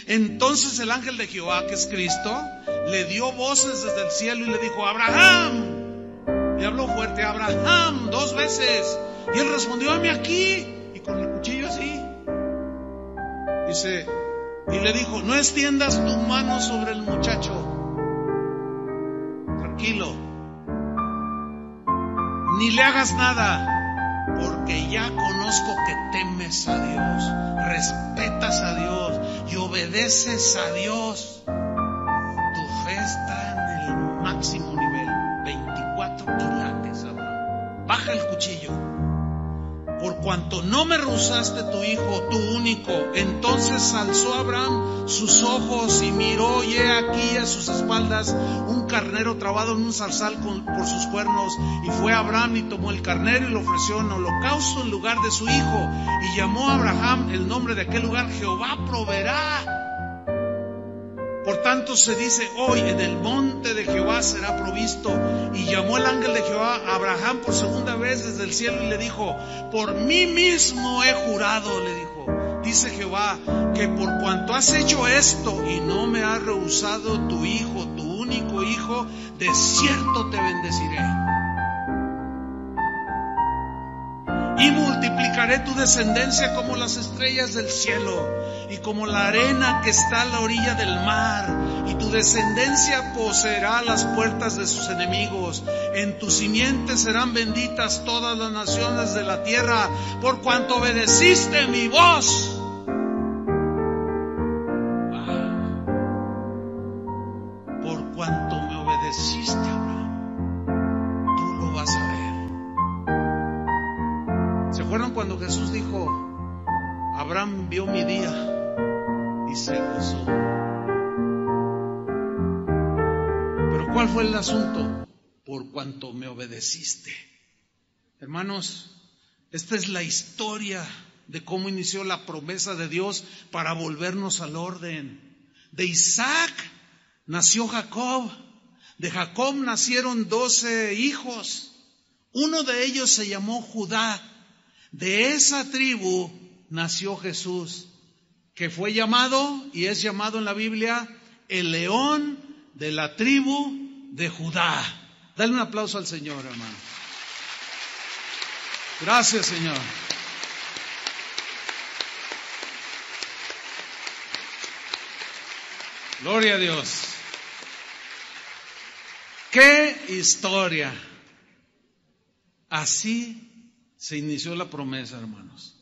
A: Entonces el ángel de Jehová, que es Cristo, le dio voces desde el cielo y le dijo, Abraham. Le habló fuerte, Abraham, 2 veces. Y él respondió, heme aquí. Y con el cuchillo así. Dice, y le dijo, no extiendas tu mano sobre el muchacho. Tranquilo. Ni le hagas nada, porque ya conozco que temes a Dios, respetas a Dios y obedeces a Dios. Tu fe está en el máximo nivel. 24 quilates, Abraham. Baja el cuchillo. Por cuanto no me rehusaste tu hijo, tu único. Entonces alzó Abraham sus ojos y miró, y he aquí a sus espaldas un carnero trabado en un zarzal por sus cuernos. Y fue Abraham y tomó el carnero y lo ofreció en holocausto en lugar de su hijo. Y llamó a Abraham el nombre de aquel lugar, Jehová proveerá. Por tanto se dice hoy, en el monte de Jehová será provisto. Y llamó el ángel de Jehová a Abraham por segunda vez desde el cielo y le dijo, por mí mismo he jurado, le dijo, dice Jehová, que por cuanto has hecho esto y no me has rehusado tu hijo, tu único hijo, de cierto te bendeciré. Y multiplicaré tu descendencia como las estrellas del cielo y como la arena que está a la orilla del mar. Y tu descendencia poseerá las puertas de sus enemigos. En tu simiente serán benditas todas las naciones de la tierra, por cuanto obedeciste mi voz. Por cuanto me obedeciste, Abraham, tú lo vas a ver. ¿Se acuerdan cuando Jesús dijo, Abraham vio mi día y se gozó? Pero ¿cuál fue el asunto? Por cuanto me obedeciste. Hermanos, esta es la historia de cómo inició la promesa de Dios para volvernos al orden. De Isaac nació Jacob. De Jacob nacieron 12 hijos. Uno de ellos se llamó Judá. De esa tribu nació Jesús, que fue llamado y es llamado en la Biblia el león de la tribu de Judá. Dale un aplauso al Señor, hermano. Gracias, Señor. Gloria a Dios. ¡Qué historia! Así se inició la promesa, hermanos.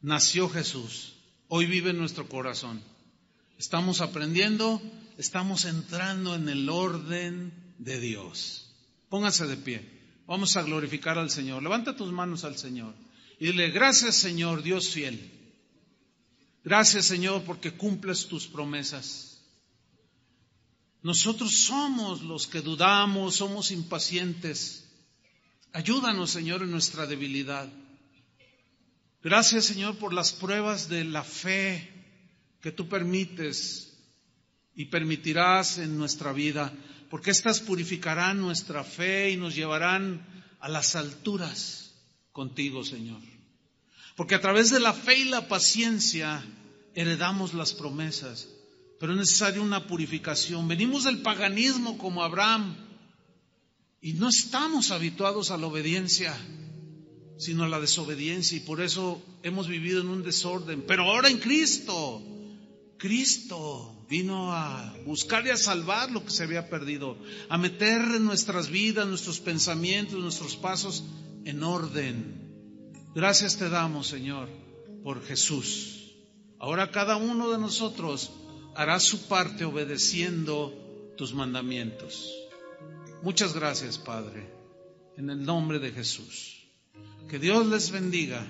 A: Nació Jesús. Hoy vive en nuestro corazón. Estamos aprendiendo, estamos entrando en el orden de Dios. Póngase de pie. Vamos a glorificar al Señor. Levanta tus manos al Señor y dile: gracias, Señor, Dios fiel. Gracias, Señor, porque cumples tus promesas. Nosotros somos los que dudamos, somos impacientes. Ayúdanos, Señor, en nuestra debilidad. Gracias, Señor, por las pruebas de la fe que tú permites y permitirás en nuestra vida, porque éstas purificarán nuestra fe y nos llevarán a las alturas contigo, Señor. Porque a través de la fe y la paciencia heredamos las promesas, pero es necesaria una purificación. Venimos del paganismo como Abraham y no estamos habituados a la obediencia, sino a la desobediencia, y por eso hemos vivido en un desorden. Pero ahora en Cristo vino a buscar y a salvar lo que se había perdido, a meter en nuestras vidas, nuestros pensamientos, nuestros pasos en orden. Gracias te damos, Señor, por Jesús. Ahora cada uno de nosotros hará su parte obedeciendo tus mandamientos. Muchas gracias, Padre, en el nombre de Jesús. Que Dios les bendiga.